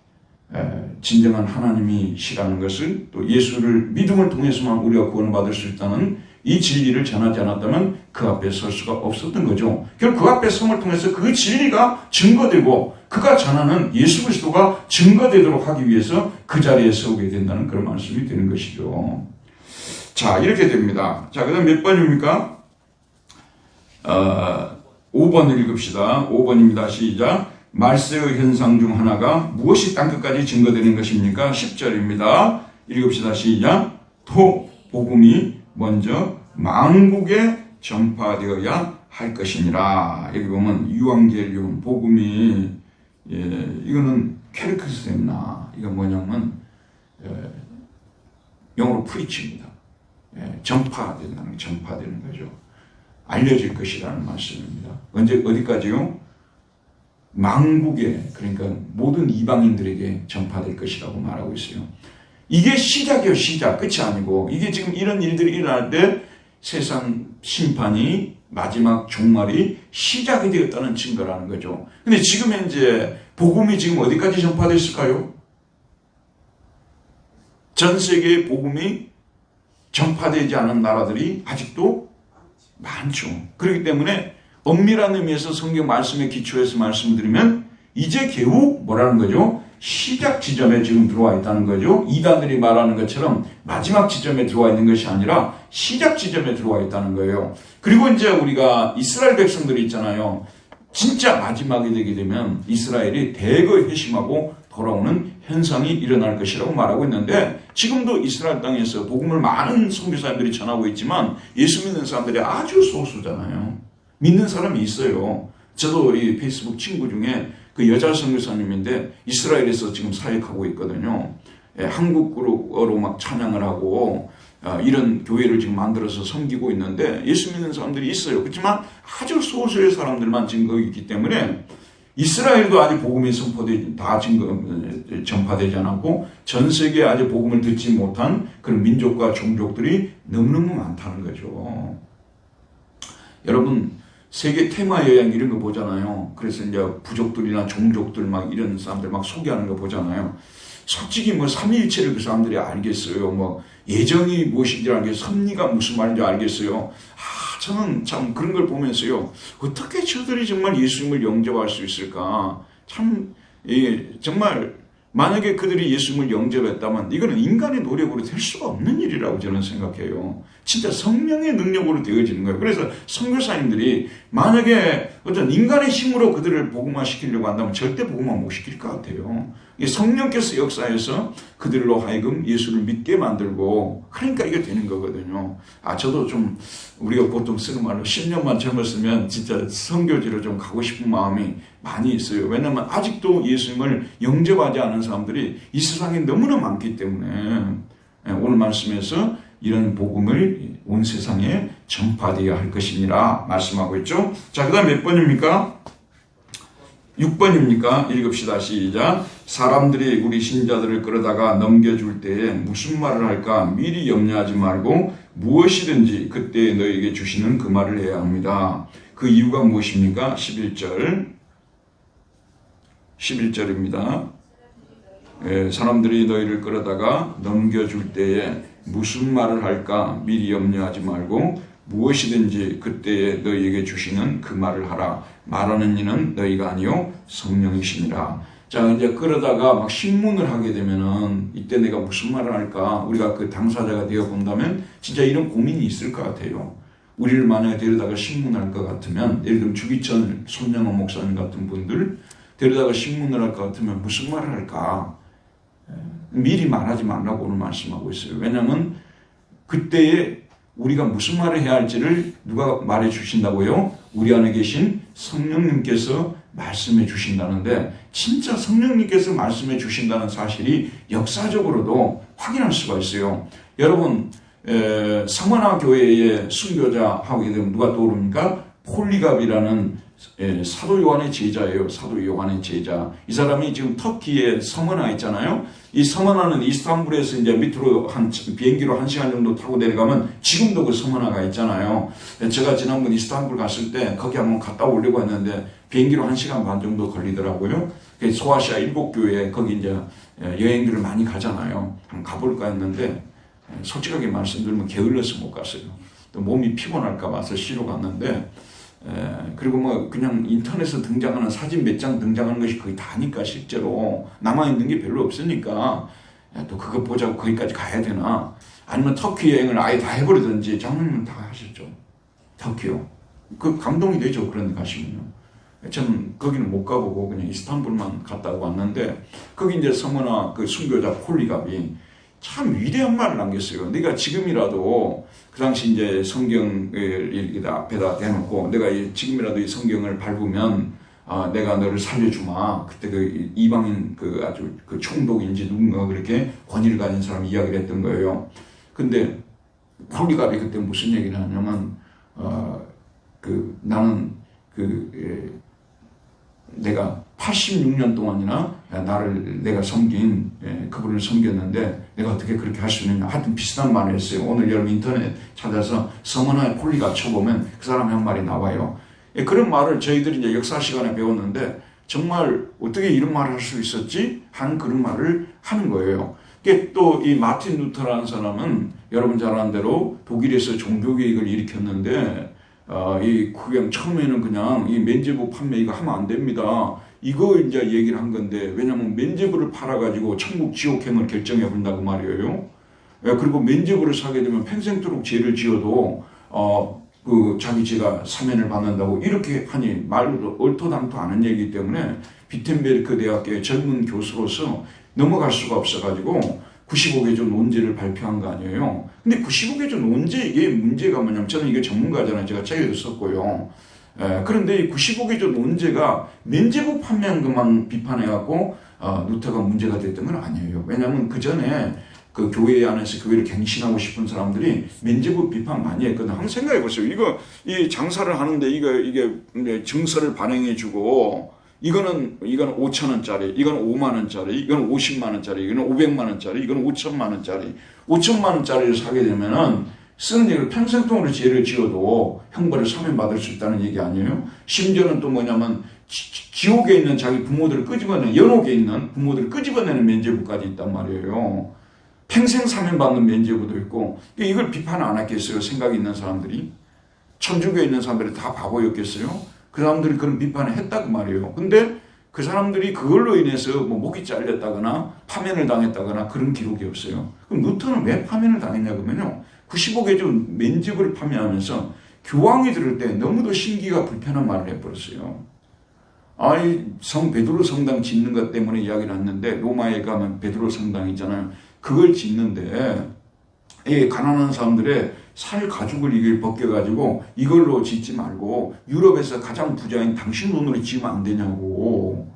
진정한 하나님이시라는 것을, 또 예수를 믿음을 통해서만 우리가 구원을 받을 수 있다는 이 진리를 전하지 않았다면 그 앞에 설 수가 없었던 거죠. 결국 그 앞에 섬을 통해서 그 진리가 증거되고, 그가 전하는 예수 그리스도가 증거되도록 하기 위해서 그 자리에 서게 된다는 그런 말씀이 되는 것이죠. 자, 이렇게 됩니다. 자, 그 다음 몇 번입니까? 5번을 읽읍시다. 5번입니다. 시작. 말세의 현상 중 하나가 무엇이 땅끝까지 증거되는 것입니까? 10절입니다. 읽읍시다. 시작. 또 복음이 먼저 만국에 전파되어야 할 것이니라. 여기 보면 유앙겔리온, 복음이, 이거는 케르크스엠나, 이건 뭐냐면 영어로 프리치입니다. 전파되는 거죠. 알려질 것이라는 말씀입니다. 언제 어디까지요? 만국에, 그러니까 모든 이방인들에게 전파될 것이라고 말하고 있어요. 이게 시작이에요. 시작. 끝이 아니고, 이게 지금 이런 일들이 일어날 때 세상 심판이, 마지막 종말이 시작이 되었다는 증거라는 거죠. 근데 지금 현재 복음이 지금 어디까지 전파됐을까요? 전 세계의 복음이 전파되지 않은 나라들이 아직도 많죠. 그렇기 때문에 엄밀한 의미에서 성경 말씀에 기초해서 말씀드리면, 이제 겨우 뭐라는 거죠? 시작 지점에 지금 들어와 있다는 거죠. 이단들이 말하는 것처럼 마지막 지점에 들어와 있는 것이 아니라 시작 지점에 들어와 있다는 거예요. 그리고 이제 우리가 이스라엘 백성들이 있잖아요. 진짜 마지막이 되게 되면 이스라엘이 대거 회심하고 돌아오는 현상이 일어날 것이라고 말하고 있는데, 지금도 이스라엘 땅에서 복음을 많은 선교사님들이 전하고 있지만 예수 믿는 사람들이 아주 소수잖아요. 믿는 사람이 있어요. 저도 이 페이스북 친구 중에 그 여자 선교사님인데 이스라엘에서 지금 사역하고 있거든요. 한국어로 막 찬양을 하고 이런 교회를 지금 만들어서 섬기고 있는데 예수 믿는 사람들이 있어요. 그렇지만 아주 소수의 사람들만 지금 거기 있기 때문에 이스라엘도 아직 복음이 전파되지 않았고 전 세계에 아직 복음을 듣지 못한 그런 민족과 종족들이 너무너무 많다는 거죠. 여러분, 세계 테마 여행 이런 거 보잖아요. 그래서 이제 부족들이나 종족들 막 이런 사람들 막 소개하는 거 보잖아요. 솔직히 뭐 삼위일체를 그 사람들이 알겠어요. 뭐 예정이 무엇인지 알겠어요. 섭리가 무슨 말인지 알겠어요. 저는 참 그런 걸 보면서요. 어떻게 저들이 정말 예수님을 영접할 수 있을까? 참, 정말 만약에 그들이 예수님을 영접했다면 이거는 인간의 노력으로 될 수가 없는 일이라고 저는 생각해요. 진짜 성령의 능력으로 되어지는 거예요. 그래서 선교사님들이 만약에 어떤 인간의 힘으로 그들을 복음화시키려고 한다면 절대 복음화 못 시킬 것 같아요. 성령께서 역사해서 그들로 하여금 예수를 믿게 만들고, 그러니까 이게 되는 거거든요. 저도 좀 우리가 보통 쓰는 말로 10년만 젊었으면 진짜 선교지로 좀 가고 싶은 마음이 많이 있어요. 왜냐하면 아직도 예수님을 영접하지 않은 사람들이 이 세상에 너무나 많기 때문에 오늘 말씀에서 이런 복음을 온 세상에 전파되어야 할 것이니라 말씀하고 있죠. 자, 그 다음 몇 번입니까? 6번입니까? 읽읍시다. 시작. 사람들이 우리 신자들을 끌어다가 넘겨줄 때에 무슨 말을 할까 미리 염려하지 말고 무엇이든지 그때 너에게 주시는 그 말을 해야 합니다. 그 이유가 무엇입니까? 11절입니다. 사람들이 너희를 끌어다가 넘겨줄 때에 무슨 말을 할까 미리 염려하지 말고 무엇이든지 그때에 너희에게 주시는 그 말을 하라. 말하는 이는 너희가 아니요 성령이시니라. 자, 이제 그러다가 막 신문을 하게 되면은 이때 내가 무슨 말을 할까? 우리가 그 당사자가 되어 본다면 진짜 이런 고민이 있을 것 같아요. 우리를 만약에 데려다가 신문할 것 같으면, 예를 들면 주기천 손영원 목사님 같은 분들 데려다가 신문을 할 것 같으면 무슨 말을 할까? 미리 말하지 말라고 오늘 말씀하고 있어요. 왜냐하면 그때에 우리가 무슨 말을 해야 할지를 누가 말해 주신다고요? 우리 안에 계신 성령님께서 말씀해 주신다는데, 진짜 성령님께서 말씀해 주신다는 사실이 역사적으로도 확인할 수가 있어요. 여러분, 서머나 교회의 순교자 하게 되면 누가 떠오릅니까? 폴리갑이라는 사도 요한의 제자예요. 사도 요한의 제자. 이 사람이 지금 터키에 서머나 있잖아요. 이 서머나는 이스탄불에서 이제 밑으로 비행기로 1시간 정도 타고 내려가면 지금도 그 서머나가 있잖아요. 제가 지난번 이스탄불 갔을 때 거기 한번 갔다 오려고 했는데 비행기로 1시간 반 정도 걸리더라고요. 소아시아 7교회 거기 이제 여행들을 많이 가잖아요. 한번 가볼까 했는데 솔직하게 말씀드리면 게을러서 못 갔어요. 또 몸이 피곤할까 봐서 쉬러 갔는데, 그리고 뭐 그냥 인터넷에 등장하는 사진 몇 장 등장하는 것이 거의 다니까 실제로 남아있는 게 별로 없으니까 또 그거 보자고 거기까지 가야 되나, 아니면 터키 여행을 아예 다 해버리든지. 장로님은 다 하셨죠. 터키요. 그 감동이 되죠. 그런 데 가시면요. 저는 거기는 못 가보고 그냥 이스탄불만 갔다 왔는데, 거기 이제 서머나 그 순교자 폴리갑이 참 위대한 말을 남겼어요. 내가 지금이라도 그 당시 이제 성경을 앞에다 대놓고 내가 지금이라도 이 성경을 밟으면 내가 너를 살려주마. 그때 그 이방인 그 아주 그 총독인지 누군가 그렇게 권위를 가진 사람이 이야기를 했던 거예요. 근데 폴리갑이 그때 무슨 얘기를 하냐면 나는 내가 86년 동안이나 내가 섬긴 그분을 섬겼는데 내가 어떻게 그렇게 할 수 있느냐. 하여튼 비슷한 말을 했어요. 오늘 여러분 인터넷 찾아서 서머나의 폴리갑 쳐보면 그 사람의 한 말이 나와요. 그런 말을 저희들이 이제 역사 시간에 배웠는데 정말 어떻게 이런 말을 할 수 있었지? 하는 그런 말을 하는 거예요. 또 이 마틴 루터라는 사람은 여러분 잘 아는 대로 독일에서 종교개혁을 일으켰는데 그냥 처음에는 그냥 이 면죄부 판매 이거 하면 안 됩니다. 이거 이제 얘기를 한 건데, 왜냐면 면죄부를 팔아가지고 천국 지옥행을 결정해 본다고 말이에요. 그리고 면죄부를 사게 되면 평생토록 죄를 지어도 자기 죄가 사면을 받는다고 이렇게 하니 말도 얼토당토 않은 얘기이기 때문에 비텐베르크 대학교의 젊은 교수로서 넘어갈 수가 없어가지고 95개조 논제를 발표한 거 아니에요. 근데 95개조 논제의 문제가 뭐냐면, 저는 이게 전문가잖아요. 제가 책에도 썼고요. 그런데 이 95개조 논제가 면죄부 판매한 것만 비판해갖고 루터가 문제가 됐던 건 아니에요. 왜냐하면 그 전에 그 교회 안에서 교회를 갱신하고 싶은 사람들이 면죄부 비판 많이 했거든. 한번 생각해 보세요. 이 장사를 하는데 이게 증서를 발행해주고, 이거는 5,000원짜리, 이거는 5만원짜리, 이거는 50만원짜리, 이거는 500만원짜리, 이거는 5천만원짜리, 5천만원짜리를 사게 되면은 쓰는 얘기를 평생통으로 죄를 지어도 형벌을 사면받을 수 있다는 얘기 아니에요? 심지어는 또 뭐냐면 지옥에 있는 자기 부모들을 끄집어내는, 연옥에 있는 부모들을 끄집어내는 면죄부까지 있단 말이에요. 평생 사면받는 면죄부도 있고, 이걸 비판 안 했겠어요? 생각이 있는 사람들이. 천주교에 있는 사람들이 다 바보였겠어요? 그 사람들이 그런 비판을 했다고 말이에요. 근데 그 사람들이 그걸로 인해서 뭐 목이 잘렸다거나 파면을 당했다거나 그런 기록이 없어요. 그럼 루터는 왜 파면을 당했냐 그러면요, 95개조 면죄부를 파면하면서 교황이 들을 때 너무도 신기가 불편한 말을 해버렸어요. 성 베드로 성당 짓는 것 때문에 이야기를 했는데, 로마에 가면 베드로 성당 있잖아요. 그걸 짓는데 가난한 사람들의 살 가죽을 이걸 벗겨가지고 이걸로 짓지 말고 유럽에서 가장 부자인 당신 돈으로 지으면 안 되냐고.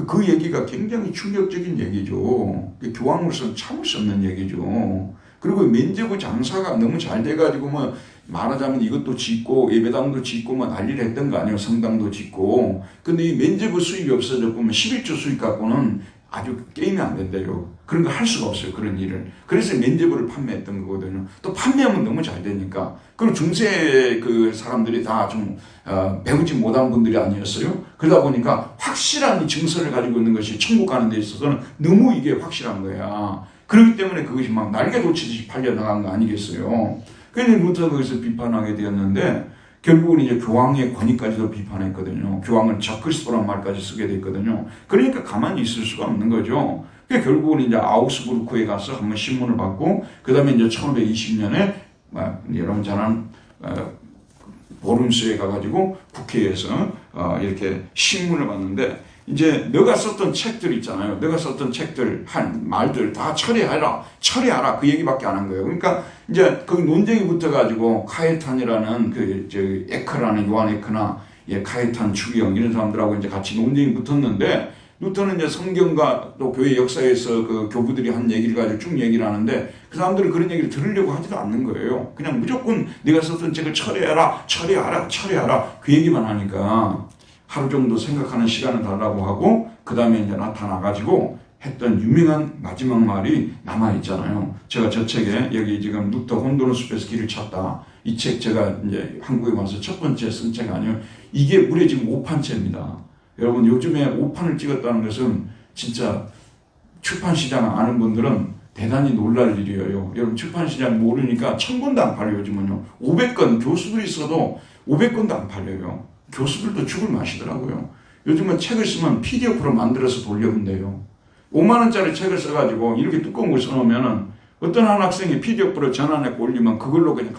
그 얘기가 굉장히 충격적인 얘기죠. 교황으로서는 참을 수 없는 얘기죠. 그리고 면죄부 장사가 너무 잘 돼가지고 뭐 말하자면 이것도 짓고 예배당도 짓고 뭐 난리를 했던 거 아니에요. 성당도 짓고. 근데 이 면죄부 수입이 없어졌고 11조 수입 갖고는 아주 게임이 안 된대요. 그런 거 할 수가 없어요. 그런 일을. 그래서 면죄부를 판매했던 거거든요. 또 판매하면 너무 잘 되니까. 그리고 중세 그 사람들이 다 좀 배우지 못한 분들이 아니었어요. 그러다 보니까 확실한 증서를 가지고 있는 것이 천국 가는 데 있어서는 너무 이게 확실한 거야. 그렇기 때문에 그것이 막 날개 돋치듯이 팔려나간 거 아니겠어요. 그래서 루터가 거기서 비판하게 되었는데, 결국은 이제 교황의 권위까지도 비판했거든요. 교황은 적그리스도란 말까지 쓰게 됐거든요. 그러니까 가만히 있을 수가 없는 거죠. 그러니까 결국은 이제 아우스부르크에 가서 한번 신문을 받고, 그 다음에 이제 1520년에 여러분 잘 아는 보름스에 가가지고 국회에서 이렇게 신문을 받는데, 이제 너가 썼던 책들 있잖아요. 너가 썼던 책들 한 말들 다 처리하라 그 얘기밖에 안 한 거예요. 그러니까 이제 그 논쟁이 붙어가지고 카에탄이라는 에크라는 요한 에크나 카에탄 추기영 이런 사람들하고 이제 같이 논쟁이 붙었는데, 루터는 이제 성경과 또 교회 역사에서 그 교부들이 한 얘기를 가지고 쭉 얘기를 하는데, 그 사람들은 그런 얘기를 들으려고 하지도 않는 거예요. 그냥 무조건 네가 썼던 책을 처리하라 그 얘기만 하니까 하루 정도 생각하는 시간을 달라고 하고, 그 다음에 이제 나타나가지고 했던 유명한 마지막 말이 남아있잖아요. 제가 저 책에 여기 지금 루터 혼돈의 숲에서 길을 찾다, 이 책 제가 이제 한국에 와서 첫 번째 쓴 책 아니에요. 이게 무려 지금 5판째입니다. 여러분 요즘에 5판을 찍었다는 것은 진짜 출판시장 아는 분들은 대단히 놀랄 일이에요. 여러분 출판시장 모르니까 1000권도 안 팔려요. 요즘은요. 500권 교수들이 있어도 500권도 안 팔려요. 교수들도 죽을 맛이더라고요. 요즘은 책을 쓰면 PDF로 만들어서 돌려본대요. 5만원짜리 책을 써가지고 이렇게 두꺼운 걸 써놓으면은 어떤 한 학생이 PDF로 전환해 올리면 그걸로 그냥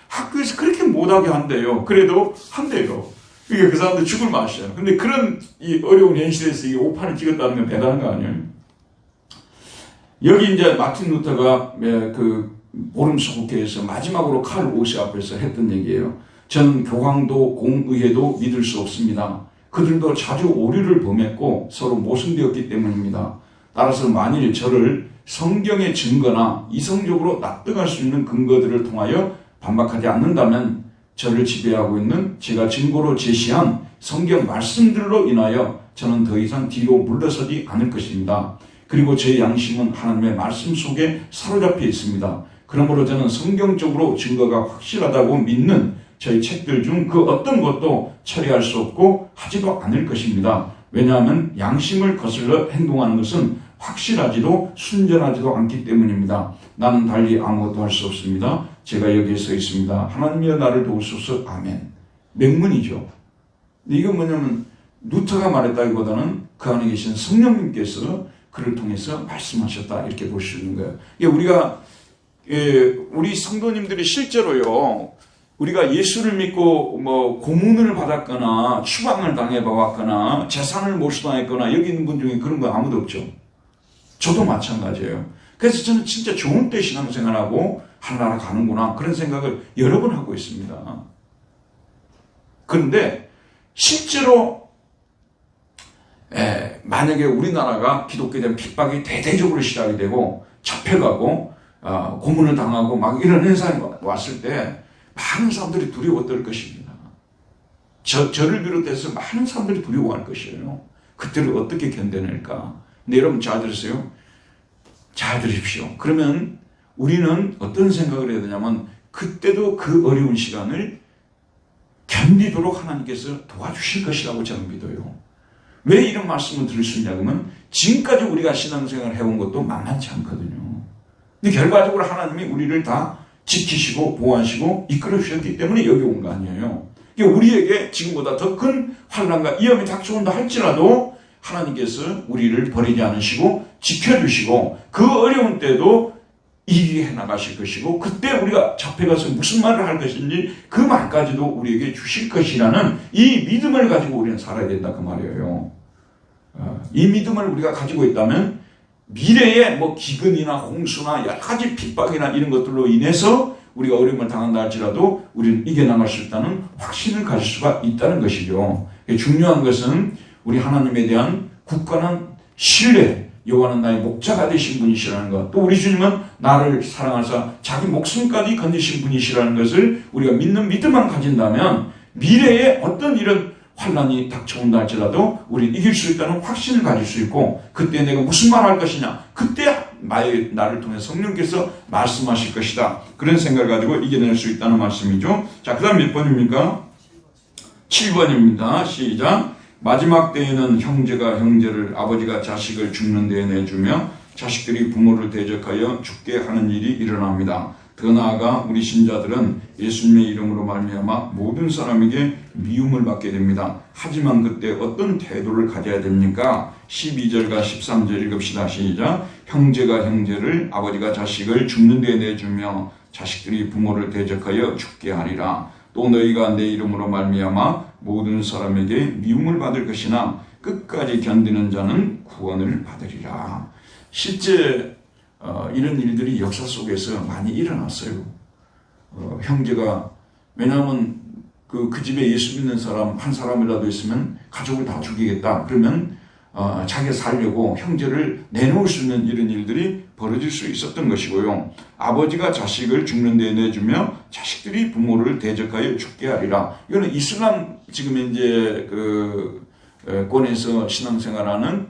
학교에서 그렇게 못하게 한대요. 그래도 한대요. 이게 그 사람들 죽을 맛이야. 근데 그런 이 어려운 현실에서 이 5판을 찍었다는 건 대단한 거 아니에요? 여기 이제 마틴 루터가 그 보름스 국회에서 마지막으로 칼 오시 앞에서 했던 얘기예요. 저는 교황도 공의회도 믿을 수 없습니다. 그들도 자주 오류를 범했고 서로 모순되었기 때문입니다. 따라서 만일 저를 성경의 증거나 이성적으로 납득할 수 있는 근거들을 통하여 반박하지 않는다면 저를 지배하고 있는 제가 증거로 제시한 성경 말씀들로 인하여 저는 더 이상 뒤로 물러서지 않을 것입니다. 그리고 제 양심은 하나님의 말씀 속에 사로잡혀 있습니다. 그러므로 저는 성경적으로 증거가 확실하다고 믿는 저희 책들 중 그 어떤 것도 처리할 수 없고 하지도 않을 것입니다. 왜냐하면 양심을 거슬러 행동하는 것은 확실하지도 순전하지도 않기 때문입니다. 나는 달리 아무것도 할 수 없습니다. 제가 여기에 서 있습니다. 하나님이여 나를 도우소서. 아멘. 명문이죠. 이건 뭐냐면 루터가 말했다기보다는 그 안에 계신 성령님께서 그를 통해서 말씀하셨다 이렇게 볼 수 있는 거예요. 우리가 우리 성도님들이 실제로요, 우리가 예수를 믿고 뭐 고문을 받았거나 추방을 당해봤거나 재산을 몰수당했거나 여기 있는 분 중에 그런 거 아무도 없죠. 저도 마찬가지예요. 그래서 저는 진짜 좋은 때 신앙생활하고 하나나라 가는구나 그런 생각을 여러 번 하고 있습니다. 그런데 실제로 만약에 우리나라가 기독교에 대한 핍박이 대대적으로 시작이 되고 잡혀가고 고문을 당하고 막 이런 현상이 왔을 때 많은 사람들이 두려워 떨 것입니다. 저를 비롯해서 많은 사람들이 두려워할 것이에요. 그때를 어떻게 견뎌낼까? 근데 여러분 잘 들으세요. 잘 들으십시오. 그러면 우리는 어떤 생각을 해야 되냐면 그때도 그 어려운 시간을 견디도록 하나님께서 도와주실 것이라고 저는 믿어요. 왜 이런 말씀을 들을 수 있냐면 지금까지 우리가 신앙생활을 해온 것도 만만치 않거든요. 근데 결과적으로 하나님이 우리를 다 지키시고 보호하시고 이끌어 주셨기 때문에 여기 온 거 아니에요. 우리에게 지금보다 더 큰 환난과 위험이 닥쳐온다 할지라도 하나님께서 우리를 버리지 않으시고 지켜주시고 그 어려운 때도 이기게 해나가실 것이고 그때 우리가 잡혀가서 무슨 말을 할 것인지 그 말까지도 우리에게 주실 것이라는 이 믿음을 가지고 우리는 살아야 된다 그 말이에요. 이 믿음을 우리가 가지고 있다면 미래에 뭐 기근이나 홍수나 여러 가지 핍박이나 이런 것들로 인해서 우리가 어려움을 당한다 할지라도 우리는 이겨나갈 수 있다는 확신을 가질 수가 있다는 것이죠. 중요한 것은 우리 하나님에 대한 굳건한 신뢰, 여호와는 나의 목자가 되신 분이시라는 것, 또 우리 주님은 나를 사랑하사 자기 목숨까지 건지신 분이시라는 것을 우리가 믿는 믿음만 가진다면 미래에 어떤 이런 환난이 닥쳐온다 할지라도 우리는 이길 수 있다는 확신을 가질 수 있고 그때 내가 무슨 말 할 것이냐 그때 나를 통해 성령께서 말씀하실 것이다 그런 생각을 가지고 이겨낼 수 있다는 말씀이죠. 자, 그 다음 몇 번입니까? 7번입니다. 시작. 마지막 때에는 형제가 형제를 아버지가 자식을 죽는 데에 내주며 자식들이 부모를 대적하여 죽게 하는 일이 일어납니다. 더 나아가 우리 신자들은 예수님의 이름으로 말미암아 모든 사람에게 미움을 받게 됩니다. 하지만 그때 어떤 태도를 가져야 됩니까? 12절과 13절 읽읍시다. 시작. 형제가 형제를 아버지가 자식을 죽는 데에 내주며 자식들이 부모를 대적하여 죽게 하리라. 또 너희가 내 이름으로 말미암아 모든 사람에게 미움을 받을 것이나 끝까지 견디는 자는 구원을 받으리라. 실제 이런 일들이 역사 속에서 많이 일어났어요. 형제가 왜냐하면 그 집에 예수 믿는 사람 한 사람이라도 있으면 가족을 다 죽이겠다. 그러면 자기가 살려고 형제를 내놓을 수 있는 이런 일들이 벌어질 수 있었던 것이고요. 아버지가 자식을 죽는 데에 내주며 자식들이 부모를 대적하여 죽게 하리라. 이거는 이슬람 지금 이제 권에서 신앙생활하는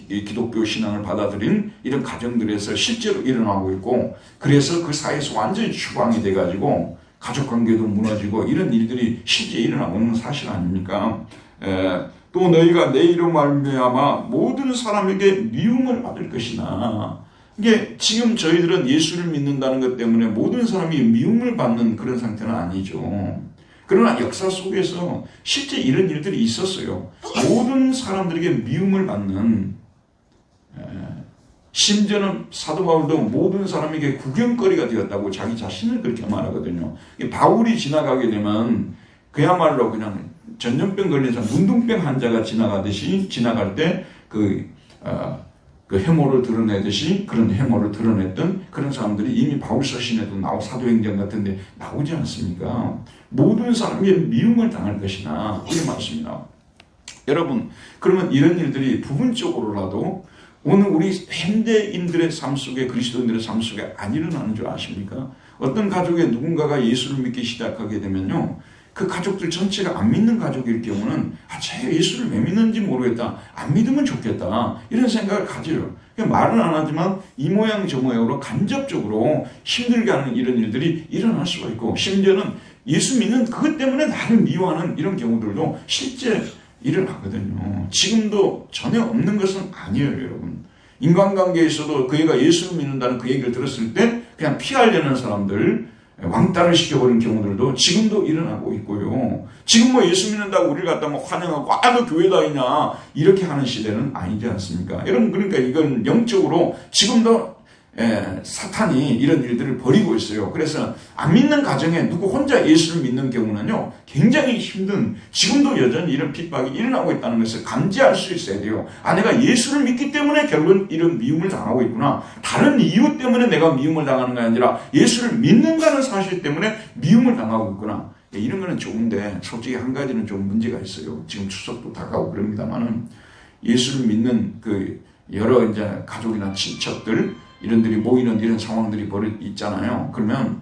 기독교 신앙을 받아들인 이런 가정들에서 실제로 일어나고 있고 그래서 그 사회에서 완전히 추방이 돼가지고 가족관계도 무너지고 이런 일들이 실제 일어나고 있는 사실 아닙니까? 또 너희가 내 이름 말미암아 모든 사람에게 미움을 받을 것이나 이게 지금 저희들은 예수를 믿는다는 것 때문에 모든 사람이 미움을 받는 그런 상태는 아니죠. 그러나 역사 속에서 실제 이런 일들이 있었어요. 모든 사람들에게 미움을 받는 심지어는 사도 바울도 모든 사람에게 구경거리가 되었다고 자기 자신을 그렇게 말하거든요. 바울이 지나가게 되면 그야말로 그냥 전염병 걸린 사람, 문둥병 환자가 지나가듯이 지나갈 때 그 해모를 드러내듯이 그런 해모를 드러냈던 그런 사람들이 이미 바울 서신에도 나오고 사도행전 같은 데 나오지 않습니까? 모든 사람에게 미움을 당할 것이나 이런 말씀입니다. 여러분, 그러면 이런 일들이 부분적으로라도 오늘 우리 현대인들의 삶 속에 그리스도인들의 삶 속에 안 일어나는 줄 아십니까? 어떤 가족에 누군가가 예수를 믿기 시작하게 되면요. 그 가족들 전체가 안 믿는 가족일 경우는 쟤 예수를 왜 믿는지 모르겠다. 안 믿으면 좋겠다. 이런 생각을 가져요. 말은 안 하지만 이 모양 저 모양으로 간접적으로 힘들게 하는 이런 일들이 일어날 수가 있고 심지어는 예수 믿는 그것 때문에 나를 미워하는 이런 경우들도 실제 일어나거든요. 지금도 전혀 없는 것은 아니에요, 여러분. 인간관계에서도 그 애가 예수를 믿는다는 그 얘기를 들었을 때 그냥 피하려는 사람들 왕따를 시켜버린 경우들도 지금도 일어나고 있고요. 지금 뭐 예수 믿는다고 우리를 갖다 뭐 환영하고 너 교회 다니냐 이렇게 하는 시대는 아니지 않습니까? 여러분 그러니까 이건 영적으로 지금도 사탄이 이런 일들을 벌이고 있어요. 그래서 안 믿는 가정에 누구 혼자 예수를 믿는 경우는요 굉장히 힘든, 지금도 여전히 이런 핍박이 일어나고 있다는 것을 감지할 수 있어야 돼요. 내가 예수를 믿기 때문에 결국은 이런 미움을 당하고 있구나, 다른 이유 때문에 내가 미움을 당하는 게 아니라 예수를 믿는다는 사실 때문에 미움을 당하고 있구나. 이런 거는 좋은데 솔직히 한 가지는 좀 문제가 있어요. 지금 추석도 다가오고 그럽니다만은 예수를 믿는 그 여러 이제 가족이나 친척들 이런들이 모이는 이런 상황들이 있잖아요. 그러면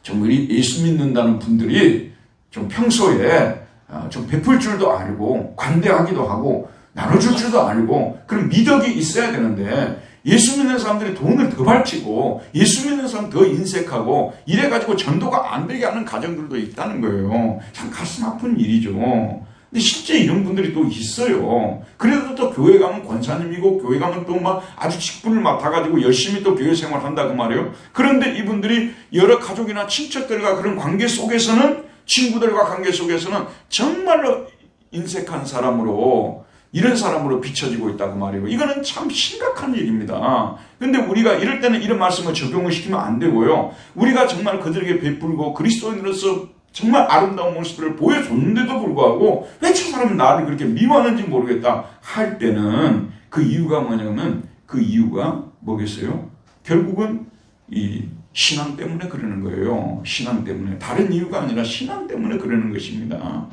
좀 예수 믿는다는 분들이 좀 평소에 좀 베풀 줄도 알고 관대하기도 하고 나눠줄 줄도 알고 그런 미덕이 있어야 되는데, 예수 믿는 사람들이 돈을 더 발치고 예수 믿는 사람 더 인색하고 이래가지고 전도가 안 되게 하는 가정들도 있다는 거예요. 참 가슴 아픈 일이죠. 근데 실제 이런 분들이 또 있어요. 그래도 또 교회 가면 권사님이고 교회 가면 또 막 아주 직분을 맡아가지고 열심히 또 교회 생활 한다 그 말이에요. 그런데 이분들이 여러 가족이나 친척들과 그런 관계 속에서는, 친구들과 관계 속에서는 정말로 인색한 사람으로, 이런 사람으로 비춰지고 있다고 말이에요. 이거는 참 심각한 일입니다. 근데 우리가 이럴 때는 이런 말씀을 적용을 시키면 안 되고요. 우리가 정말 그들에게 베풀고 그리스도인으로서 정말 아름다운 모습을 보여줬는데도 불구하고 왜 저 사람은 나를 그렇게 미워하는지 모르겠다 할 때는 그 이유가 뭐냐면, 그 이유가 뭐겠어요? 결국은 이 신앙 때문에 그러는 거예요. 신앙 때문에. 다른 이유가 아니라 신앙 때문에 그러는 것입니다.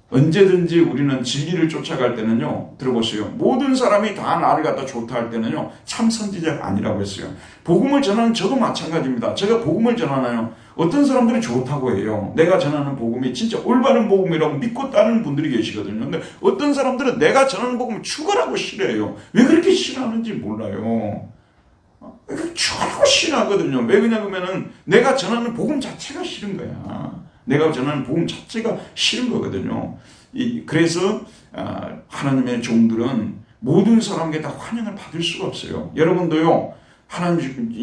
언제든지 우리는 진리를 쫓아갈 때는요, 들어보세요. 모든 사람이 다 나를 갖다 좋다 할 때는요, 참 선지자가 아니라고 했어요. 복음을 전하는 저도 마찬가지입니다. 제가 복음을 전하나요? 어떤 사람들이 좋다고 해요. 내가 전하는 복음이 진짜 올바른 복음이라고 믿고 따르는 분들이 계시거든요. 근데 어떤 사람들은 내가 전하는 복음을 죽으라고 싫어해요. 왜 그렇게 싫어하는지 몰라요. 죽으라고 싫어하거든요. 왜 그러냐면은 내가 전하는 복음 자체가 싫은 거야. 내가 전하는 복음 자체가 싫은 거거든요. 그래서 하나님의 종들은 모든 사람에게 다 환영을 받을 수가 없어요. 여러분도요,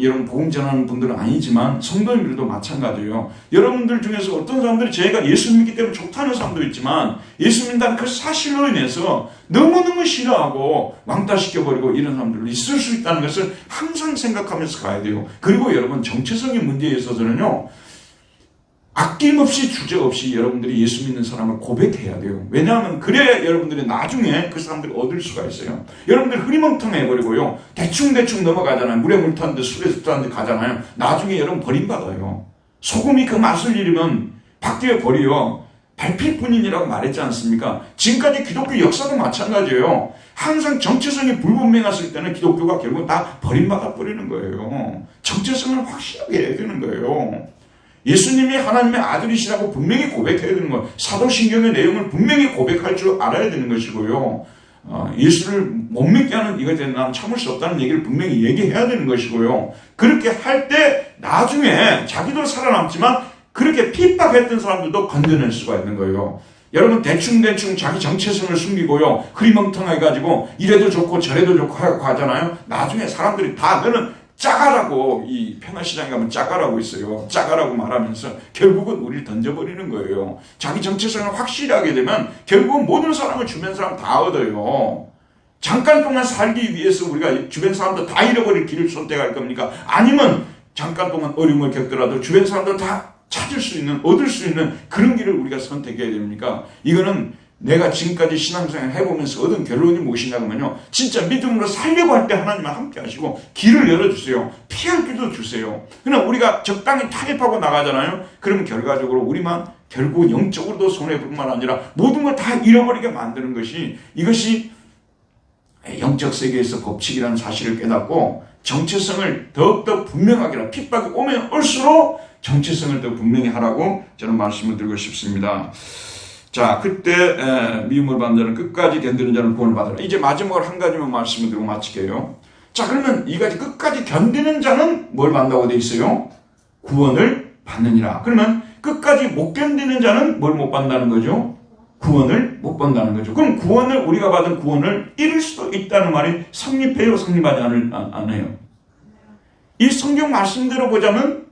여러분 복음 전하는 분들은 아니지만 성도님들도 마찬가지예요. 여러분들 중에서 어떤 사람들이 제가 예수 믿기 때문에 좋다는 사람도 있지만 예수 믿는다는 그 사실로 인해서 너무너무 싫어하고 왕따시켜버리고 이런 사람들도 있을 수 있다는 것을 항상 생각하면서 가야 돼요. 그리고 여러분 정체성의 문제에 있어서는요, 아낌없이 주저없이 여러분들이 예수 믿는 사람을 고백해야 돼요. 왜냐하면 그래야 여러분들이 나중에 그 사람들을 얻을 수가 있어요. 여러분들 흐리멍텅해버리고요, 대충 넘어가잖아요. 물에 물 타는데 술에 술 타는데 가잖아요. 나중에 여러분 버림받아요. 소금이 그 맛을 잃으면 바뀌어 버려 밟힐 뿐이라고 말했지 않습니까? 지금까지 기독교 역사도 마찬가지예요. 항상 정체성이 불분명했을 때는 기독교가 결국 다 버림받아 버리는 거예요. 정체성을 확실하게 해야 되는 거예요. 예수님이 하나님의 아들이시라고 분명히 고백해야 되는 거예요. 사도신경의 내용을 분명히 고백할 줄 알아야 되는 것이고요. 예수를 못 믿게 하는 이것에 대해 나는 참을 수 없다는 얘기를 분명히 얘기해야 되는 것이고요. 그렇게 할 때 나중에 자기도 살아남지만 그렇게 핍박했던 사람들도 건져낼 수가 있는 거예요. 여러분 대충 자기 정체성을 숨기고요, 흐리멍텅하게 가지고 이래도 좋고 저래도 좋고 하잖아요. 나중에 사람들이 다 너는 짜가라고, 이 평화시장에 가면 짜가라고 있어요. 짜가라고 말하면서 결국은 우리를 던져버리는 거예요. 자기 정체성을 확실하게 되면 결국은 모든 사람을 주변 사람 다 얻어요. 잠깐 동안 살기 위해서 우리가 주변 사람들 다 잃어버릴 길을 선택할 겁니까? 아니면 잠깐 동안 어려움을 겪더라도 주변 사람들 다 찾을 수 있는, 얻을 수 있는 그런 길을 우리가 선택해야 됩니까? 이거는 내가 지금까지 신앙생활 해보면서 얻은 결론이 무엇이냐면요, 진짜 믿음으로 살려고 할 때 하나님은 함께 하시고 길을 열어주세요. 피할 길도 주세요. 그냥 우리가 적당히 타협하고 나가잖아요. 그러면 결과적으로 우리만 결국 영적으로도 손해볼 뿐만 아니라 모든 걸 다 잃어버리게 만드는 것이, 이것이 영적 세계에서 법칙이라는 사실을 깨닫고 정체성을 더욱더 분명하게, 핍박이 오면 올수록 정체성을 더 분명히 하라고 저는 말씀을 드리고 싶습니다. 자, 그때 미움을 받는 자는 끝까지 견디는 자는 구원을 받으라. 이제 마지막으로 한 가지만 말씀을 드리고 마칠게요. 자, 그러면 이 가지 끝까지 견디는 자는 뭘 받는다고 되어 있어요? 구원을 받느니라. 그러면 끝까지 못 견디는 자는 뭘 못 받는다는 거죠? 구원을 못 받는다는 거죠. 그럼 구원을, 우리가 받은 구원을 잃을 수도 있다는 말이 성립해요? 성립하지 않아요? 이 성경 말씀대로 보자면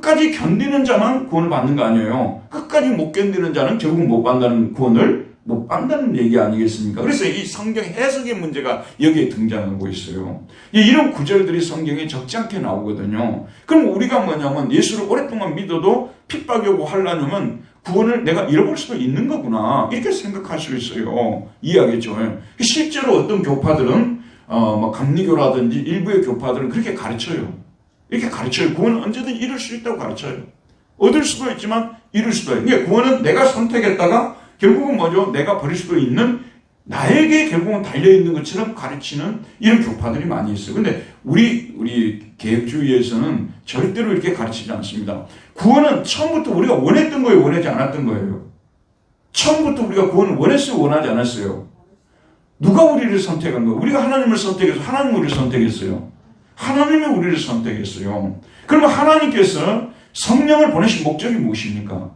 끝까지 견디는 자만 구원을 받는 거 아니에요. 끝까지 못 견디는 자는 결국 못 받는 구원을 못 받는다는 얘기 아니겠습니까? 그래서 이 성경 해석의 문제가 여기에 등장하고 있어요. 이런 구절들이 성경에 적지 않게 나오거든요. 그럼 우리가 뭐냐면 예수를 오랫동안 믿어도 핍박이 오고 환난이 오면 구원을 내가 잃어버릴 수도 있는 거구나 이렇게 생각할 수 있어요. 이해하겠죠? 실제로 어떤 교파들은 감리교라든지 일부의 교파들은 그렇게 가르쳐요. 이렇게 가르쳐요. 구원은 언제든 잃을 수 있다고 가르쳐요. 얻을 수도 있지만 잃을 수도 있어요. 그러니까 구원은 내가 선택했다가 결국은 뭐죠? 내가 버릴 수도 있는 나에게 결국은 달려있는 것처럼 가르치는 이런 교파들이 많이 있어요. 근데 우리 개혁주의에서는 절대로 이렇게 가르치지 않습니다. 구원은 처음부터 우리가 원했던 거예요? 원하지 않았던 거예요? 처음부터 우리가 구원을 원했어요? 원하지 않았어요? 누가 우리를 선택한 거예요? 우리가 하나님을 선택해서 하나님이 우리를 선택했어요. 하나님이 우리를 선택했어요. 그러면 하나님께서 성령을 보내신 목적이 무엇입니까?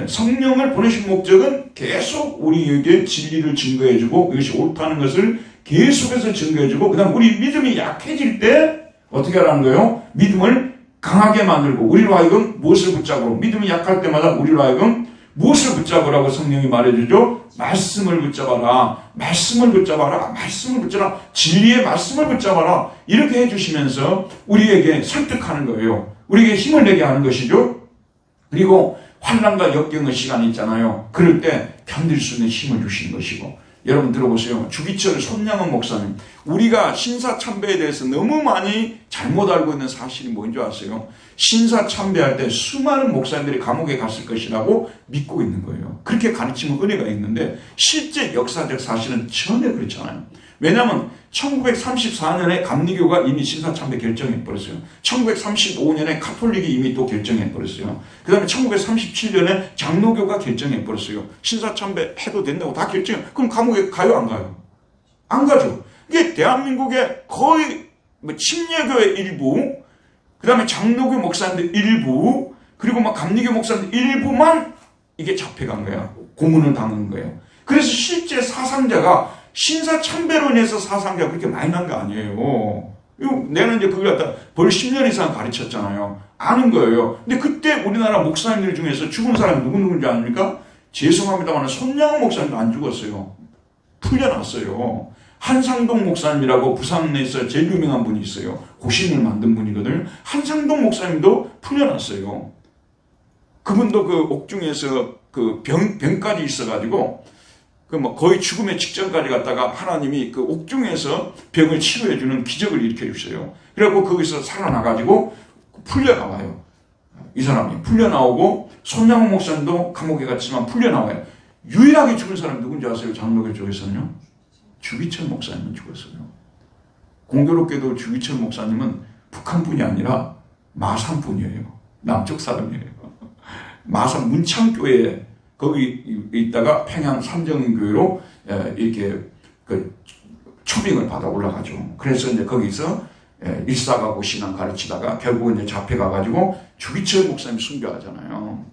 성령을 보내신 목적은 계속 우리에게 진리를 증거해주고 이것이 옳다는 것을 계속해서 증거해주고 그 다음 우리 믿음이 약해질 때 어떻게 하라는 거예요? 믿음을 강하게 만들고 우리로 하여금 무엇을 붙잡으라고 믿음이 약할 때마다 우리로 하여금 무엇을 붙잡으라고 성령이 말해주죠? 말씀을 붙잡아라. 말씀을 붙잡아라. 말씀을 붙잡아라. 진리의 말씀을 붙잡아라. 이렇게 해주시면서 우리에게 설득하는 거예요. 우리에게 힘을 내게 하는 것이죠. 그리고 환난과 역경의 시간이 있잖아요. 그럴 때 견딜 수 있는 힘을 주시는 것이고 여러분 들어보세요. 주기철 손양원 목사님 우리가 신사참배에 대해서 너무 많이 잘못 알고 있는 사실이 뭔지 아세요? 신사참배할 때 수많은 목사님들이 감옥에 갔을 것이라고 믿고 있는 거예요. 그렇게 가르치면 은혜가 있는데 실제 역사적 사실은 전혀 그렇지 않아요. 왜냐하면 1934년에 감리교가 이미 신사참배 결정해버렸어요. 1935년에 카톨릭이 이미 또 결정해버렸어요. 그 다음에 1937년에 장로교가 결정해버렸어요. 신사참배 해도 된다고 다 결정해. 그럼 감옥에 가요 안 가요? 안 가죠. 이게 대한민국의 거의 침례교의 일부, 그 다음에 장로교 목사님들 일부, 그리고 감리교 목사님들 일부만 이게 잡혀간 거야. 고문을 당한 거예요. 그래서 실제 사상자가 신사참배로 인해서 사상자가 그렇게 많이 난 거 아니에요. 내가 이제 그걸 갖다 벌 10년 이상 가르쳤잖아요. 아는 거예요. 근데 그때 우리나라 목사님들 중에서 죽은 사람이 누군지 아닙니까? 죄송합니다만 손양원 목사님도 안 죽었어요. 풀려났어요. 한상동 목사님이라고 부산에서 제일 유명한 분이 있어요. 고신을 만든 분이거든요. 한상동 목사님도 풀려났어요. 그분도 그 옥중에서 그 병까지 있어가지고 거의 죽음의 직전까지 갔다가 하나님이 그 옥중에서 병을 치료해주는 기적을 일으켜주세요. 그래갖고 거기서 살아나가지고 풀려나와요. 이 사람이 풀려나오고 손양원 목사님도 감옥에 갔지만 풀려나와요. 유일하게 죽은 사람이 누군지 아세요? 장로교 쪽에서는요? 주기철 목사님은 죽었어요. 공교롭게도 주기철 목사님은 북한 분이 아니라 마산 분이에요. 남쪽 사람이에요. 마산 문창교회에 거기 있다가 평양 삼정교회로 이렇게 초빙을 받아 올라가죠. 그래서 이제 거기서 일사가고 신앙 가르치다가 결국은 이제 잡혀가가지고 주기철 목사님 순교하잖아요.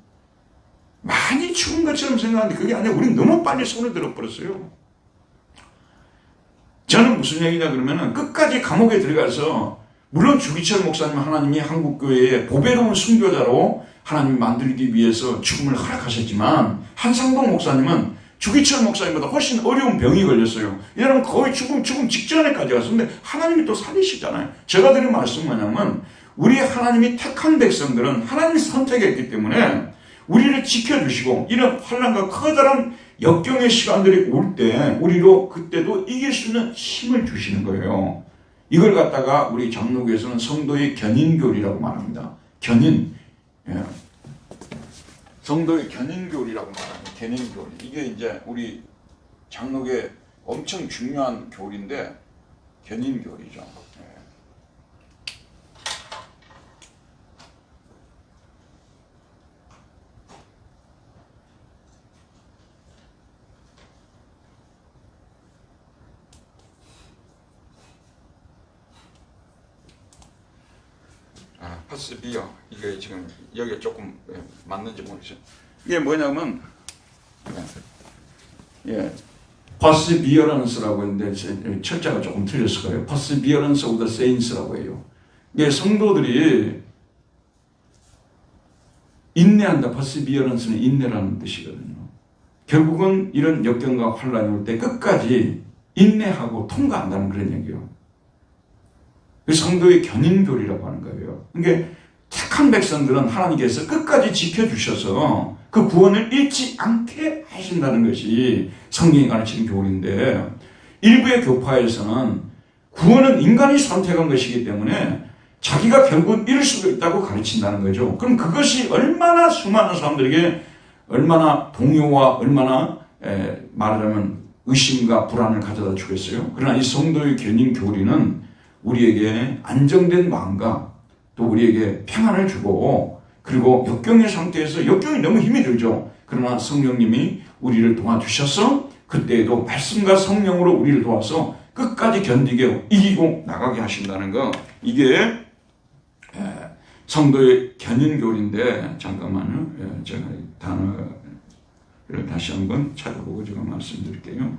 많이 죽은 것처럼 생각하는데 그게 아니라 우리는 너무 빨리 손을 들어버렸어요. 저는 무슨 얘기냐 그러면은 끝까지 감옥에 들어가서 물론 주기철 목사님 하나님이 한국교회의 보배로운 순교자로 하나님이 만들기 위해서 죽음을 허락하셨지만 한상동 목사님은 주기철 목사님보다 훨씬 어려운 병이 걸렸어요. 이러면 거의 죽음 직전에까지 갔었는데 하나님이 또 살리시잖아요. 제가 드린 말씀은 뭐냐면 우리 하나님이 택한 백성들은 하나님이 선택했기 때문에 우리를 지켜주시고 이런 환난과 커다란 역경의 시간들이 올 때 우리로 그때도 이길 수 있는 힘을 주시는 거예요. 이걸 갖다가 우리 장로교에서는 성도의 견인교리라고 말합니다. 견인. 성도의 견인교리라고 말합니다. 견인교리. 이게 이제 우리 장로교의 엄청 중요한 교리인데 견인교리죠. 퍼스비어 이게 지금 여기에 조금 맞는지 모르겠어요. 이게 뭐냐면 perseverance라고 했는데 철자가 조금 틀렸을 거예요. perseverance of the saints라고 해요. 이게 성도들이 인내한다. perseverance는 인내라는 뜻이거든요. 결국은 이런 역경과 환란이 올 때 끝까지 인내하고 통과한다는 그런 얘기예요. 그 성도의 견인교리라고 하는 거예요. 그러니까 착한 백성들은 하나님께서 끝까지 지켜주셔서 그 구원을 잃지 않게 하신다는 것이 성경이 가르치는 교리인데, 일부의 교파에서는 구원은 인간이 선택한 것이기 때문에 자기가 결국 잃을 수도 있다고 가르친다는 거죠. 그럼 그것이 얼마나 수많은 사람들에게 얼마나 동요와 얼마나 말하자면 의심과 불안을 가져다 주겠어요. 그러나 이 성도의 견인 교리는 우리에게 안정된 마음과 또 우리에게 평안을 주고, 그리고 역경의 상태에서 역경이 너무 힘이 들죠. 그러나 성령님이 우리를 도와주셔서 그때에도 말씀과 성령으로 우리를 도와서 끝까지 견디게 이기고 나가게 하신다는 거, 이게 성도의 견인교리인데, 잠깐만요. 제가 단어를 다시 한번 찾아보고 제가 말씀드릴게요.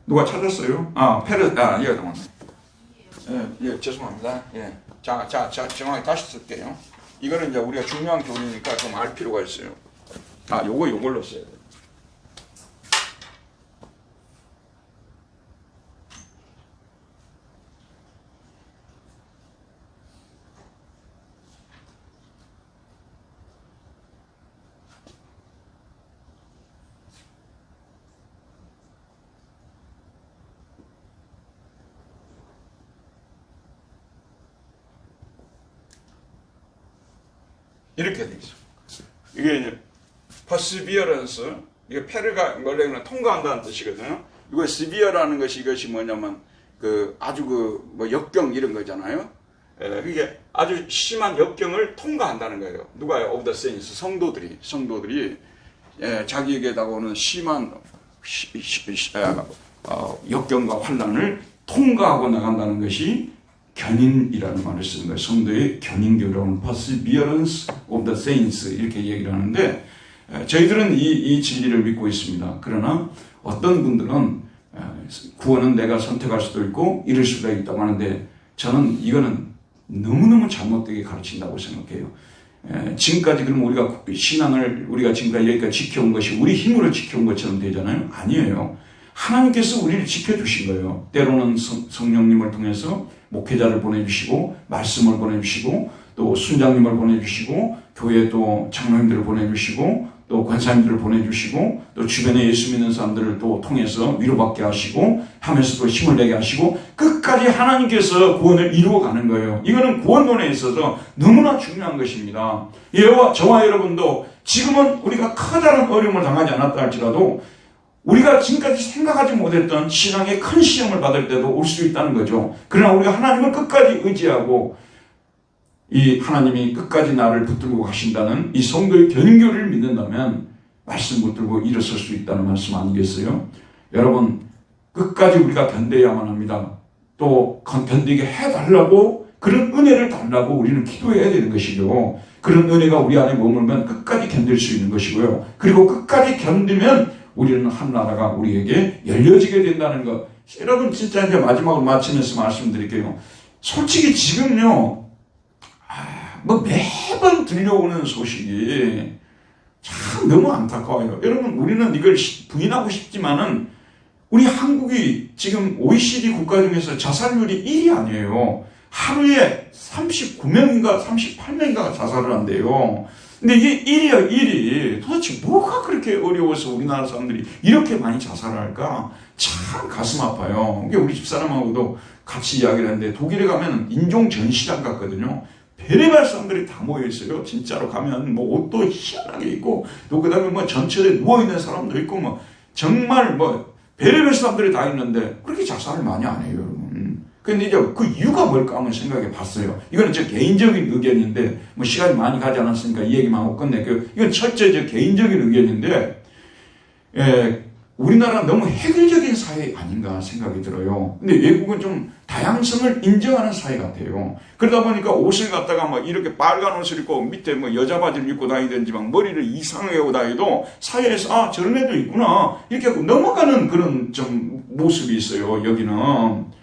누가 찾았어요? 예, 죄송합니다. 예. 자, 정확히 다시 쓸게요. 이거는 이제 우리가 중요한 교리니까 좀 알 필요가 있어요. 요걸로 써야 돼요. 이렇게 돼 있어. 이게 이제 perseverance, 이게 페르가 원래는 통과한다는 뜻이거든요. 이거 severe라는 것이 이것이 뭐냐면 아주 뭐 역경 이런 거잖아요. 이게 아주 심한 역경을 통과한다는 거예요. 누가요? of the saints, 성도들이 자기에게 다가오는 심한 역경과 환난을 통과하고 나간다는 것이 견인이라는 말을 쓰는 거예요. 성도의 견인교라는 perseverance of the saints 이렇게 얘기를 하는데, 저희들은 이 진리를 믿고 있습니다. 그러나 어떤 분들은 구원은 내가 선택할 수도 있고 잃을 수도 있다고 하는데, 저는 이거는 너무너무 잘못되게 가르친다고 생각해요. 지금까지 그럼 우리가 신앙을 우리가 지금까지 여기까지 지켜온 것이 우리 힘으로 지켜온 것처럼 되잖아요. 아니에요. 하나님께서 우리를 지켜주신 거예요. 때로는 성령님을 통해서 목회자를 보내주시고, 말씀을 보내주시고, 또 순장님을 보내주시고, 교회 또 장로님들을 보내주시고, 또 권사님들을 보내주시고, 또 주변에 예수 믿는 사람들을 또 통해서 위로받게 하시고, 하면서 또 힘을 내게 하시고, 끝까지 하나님께서 구원을 이루어가는 거예요. 이거는 구원론에 있어서 너무나 중요한 것입니다. 저와 여러분도 지금은 우리가 커다란 어려움을 당하지 않았다 할지라도 우리가 지금까지 생각하지 못했던 신앙의 큰 시험을 받을 때도 올 수 있다는 거죠. 그러나 우리가 하나님을 끝까지 의지하고 이 하나님이 끝까지 나를 붙들고 가신다는 이 성도의 견인교리를 믿는다면 말씀 붙들고 일어설 수 있다는 말씀 아니겠어요? 여러분, 끝까지 우리가 견뎌야만 합니다. 또 견디게 해달라고, 그런 은혜를 달라고 우리는 기도해야 되는 것이죠. 그런 은혜가 우리 안에 머물면 끝까지 견딜 수 있는 것이고요. 그리고 끝까지 견디면 우리는 한 나라가 우리에게 열려지게 된다는 것. 여러분, 진짜 이제 마지막으로 마치면서 말씀드릴게요. 솔직히 지금요, 매번 들려오는 소식이 참 너무 안타까워요. 여러분, 우리는 이걸 부인하고 싶지만은 우리 한국이 지금 OECD 국가 중에서 자살률이 1위 아니에요. 하루에 39명인가 38명인가가 자살을 한대요. 근데 이게 1위야, 1위. 도대체 뭐가 그렇게 어려워서 우리나라 사람들이 이렇게 많이 자살을 할까? 참 가슴 아파요. 이게 우리 집사람하고도 같이 이야기를 했는데, 독일에 가면 인종 전시장 같거든요. 별의별 사람들이 다 모여있어요. 진짜로 가면 옷도 희한하게 입고, 또 그 다음에 전철에 누워있는 사람도 있고, 정말 별의별 사람들이 다 있는데, 그렇게 자살을 많이 안 해요, 여러분. 근데 이제 그 이유가 뭘까 한번 생각해 봤어요. 이거는 제 개인적인 의견인데, 시간이 많이 가지 않았으니까 이 얘기만 하고 끝낼게요. 이건 철저히 제 개인적인 의견인데, 우리나라는 너무 획일적인 사회 아닌가 생각이 들어요. 근데 외국은 좀 다양성을 인정하는 사회 같아요. 그러다 보니까 옷을 갖다가 막 이렇게 빨간 옷을 입고 밑에 뭐 여자 바지를 입고 다니든지 막 머리를 이상하게 하고 다니도 사회에서 아, 저런 애도 있구나. 이렇게 하고 넘어가는 그런 좀 모습이 있어요. 여기는.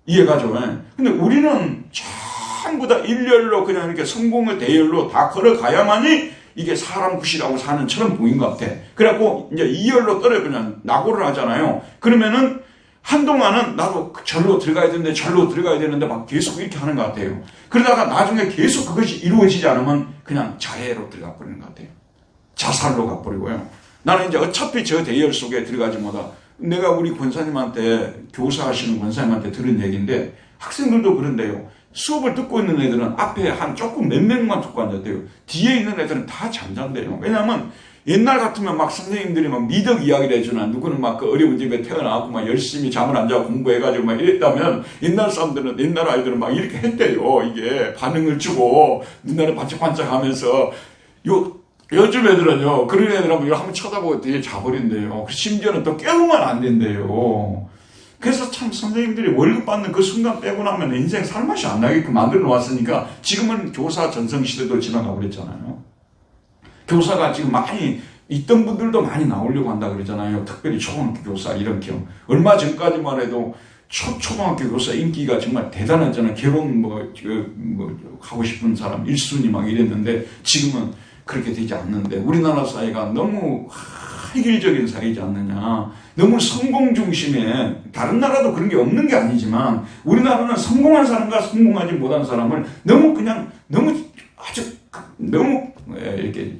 이해가죠? 근데 우리는 전부 다 일렬로 그냥 이렇게 성공의 대열로 다 걸어가야만이 이게 사람 굿이라고 사는 처럼 보인 것 같아. 그래갖고 이제 이열로 떨어 그냥 낙오를 하잖아요. 그러면은 한동안은 나도 절로 들어가야 되는데 절로 들어가야 되는데 막 계속 이렇게 하는 것 같아요. 그러다가 나중에 계속 그것이 이루어지지 않으면 그냥 자해로 들어가 버리는 것 같아요. 자살로 가버리고요. 나는 이제 어차피 저 대열 속에 들어가지 못하. 내가 우리 권사님한테 교사하시는 권사님한테 들은 얘기인데 학생들도 그런데요. 수업을 듣고 있는 애들은 앞에 한 조금 몇 명만 듣고 앉았대요. 뒤에 있는 애들은 다 잠잔대요. 왜냐하면 옛날 같으면 막 선생님들이 막 미덕 이야기를 해주나 누구는 막 그 어려운 집에 태어나고 막 열심히 잠을 안 자고 공부해가지고 막 이랬다면 옛날 사람들은 옛날 아이들은 막 이렇게 했대요. 이게 반응을 주고 눈알을 반짝반짝 하면서 요즘 애들은요 그런 애들하고 이거 한번 쳐다보고 되게 자버린대요. 심지어는 또 깨우면 안 된대요. 그래서 참 선생님들이 월급 받는 그 순간 빼고 나면 인생 살맛이 안 나게끔 만들어 놓았으니까 지금은 교사 전성시대도 지나가고 그랬잖아요. 교사가 지금 많이 있던 분들도 많이 나오려고 한다 그러잖아요. 특별히 초등학교 교사 이런 경. 얼마 전까지만 해도 초등학교 교사 인기가 정말 대단했잖아요. 결혼 하고 싶은 사람 1순위 막 이랬는데 지금은 그렇게 되지 않는데 우리나라 사회가 너무 획일적인 사회이지 않느냐. 너무 성공 중심에 다른 나라도 그런 게 없는 게 아니지만 우리나라는 성공한 사람과 성공하지 못한 사람을 너무 이렇게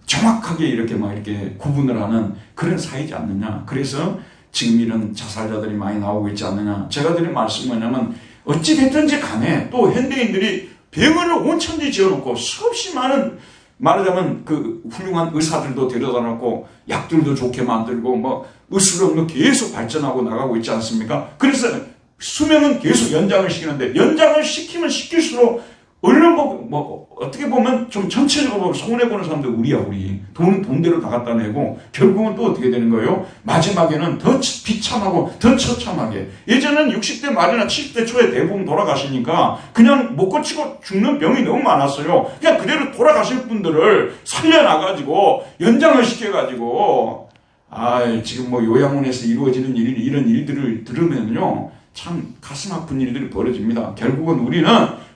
정확하게 이렇게 막 이렇게 구분을 하는 그런 사회이지 않느냐. 그래서 지금 이런 자살자들이 많이 나오고 있지 않느냐. 제가 드린 말씀은 뭐냐면 어찌 됐든지 간에 또 현대인들이 병원을 온천지 지어놓고 수없이 많은 말하자면 그 훌륭한 의사들도 데려다 놓고 약들도 좋게 만들고 뭐 의술업도 계속 발전하고 나가고 있지 않습니까? 그래서 수명은 계속 연장을 시키는데 연장을 시키면 시킬수록 얼른 어떻게 보면 좀 전체적으로 손해보는 사람들 우리야. 돈대로 다 갖다 내고 결국은 또 어떻게 되는 거예요? 마지막에는 더 비참하고 더 처참하게. 예전에는 60대 말이나 70대 초에 대부분 돌아가시니까 그냥 못 고치고 죽는 병이 너무 많았어요. 그냥 그대로 돌아가실 분들을 살려놔가지고 연장을 시켜가지고 지금 요양원에서 이루어지는 이런 일들을 들으면요 참 가슴 아픈 일들이 벌어집니다. 결국은 우리는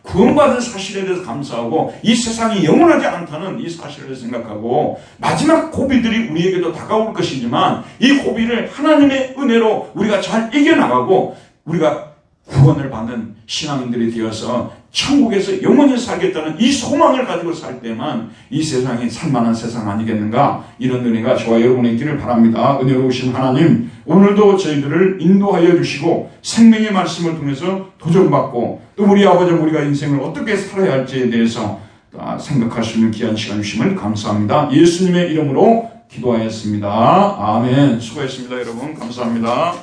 구원받은 사실에 대해서 감사하고 이 세상이 영원하지 않다는 이 사실을 생각하고 마지막 고비들이 우리에게도 다가올 것이지만 이 고비를 하나님의 은혜로 우리가 잘 이겨나가고 우리가 구원을 받는 신앙인들이 되어서 천국에서 영원히 살겠다는 이 소망을 가지고 살 때만 이 세상이 살만한 세상 아니겠는가. 이런 은혜가 저와 여러분에 있기를 바랍니다. 은혜로우신 하나님, 오늘도 저희들을 인도하여 주시고 생명의 말씀을 통해서 도전받고 또 우리 아버지 우리가 인생을 어떻게 살아야 할지에 대해서 생각할 수 있는 귀한 시간 주심을 감사합니다. 예수님의 이름으로 기도하였습니다. 아멘. 수고했습니다. 여러분 감사합니다.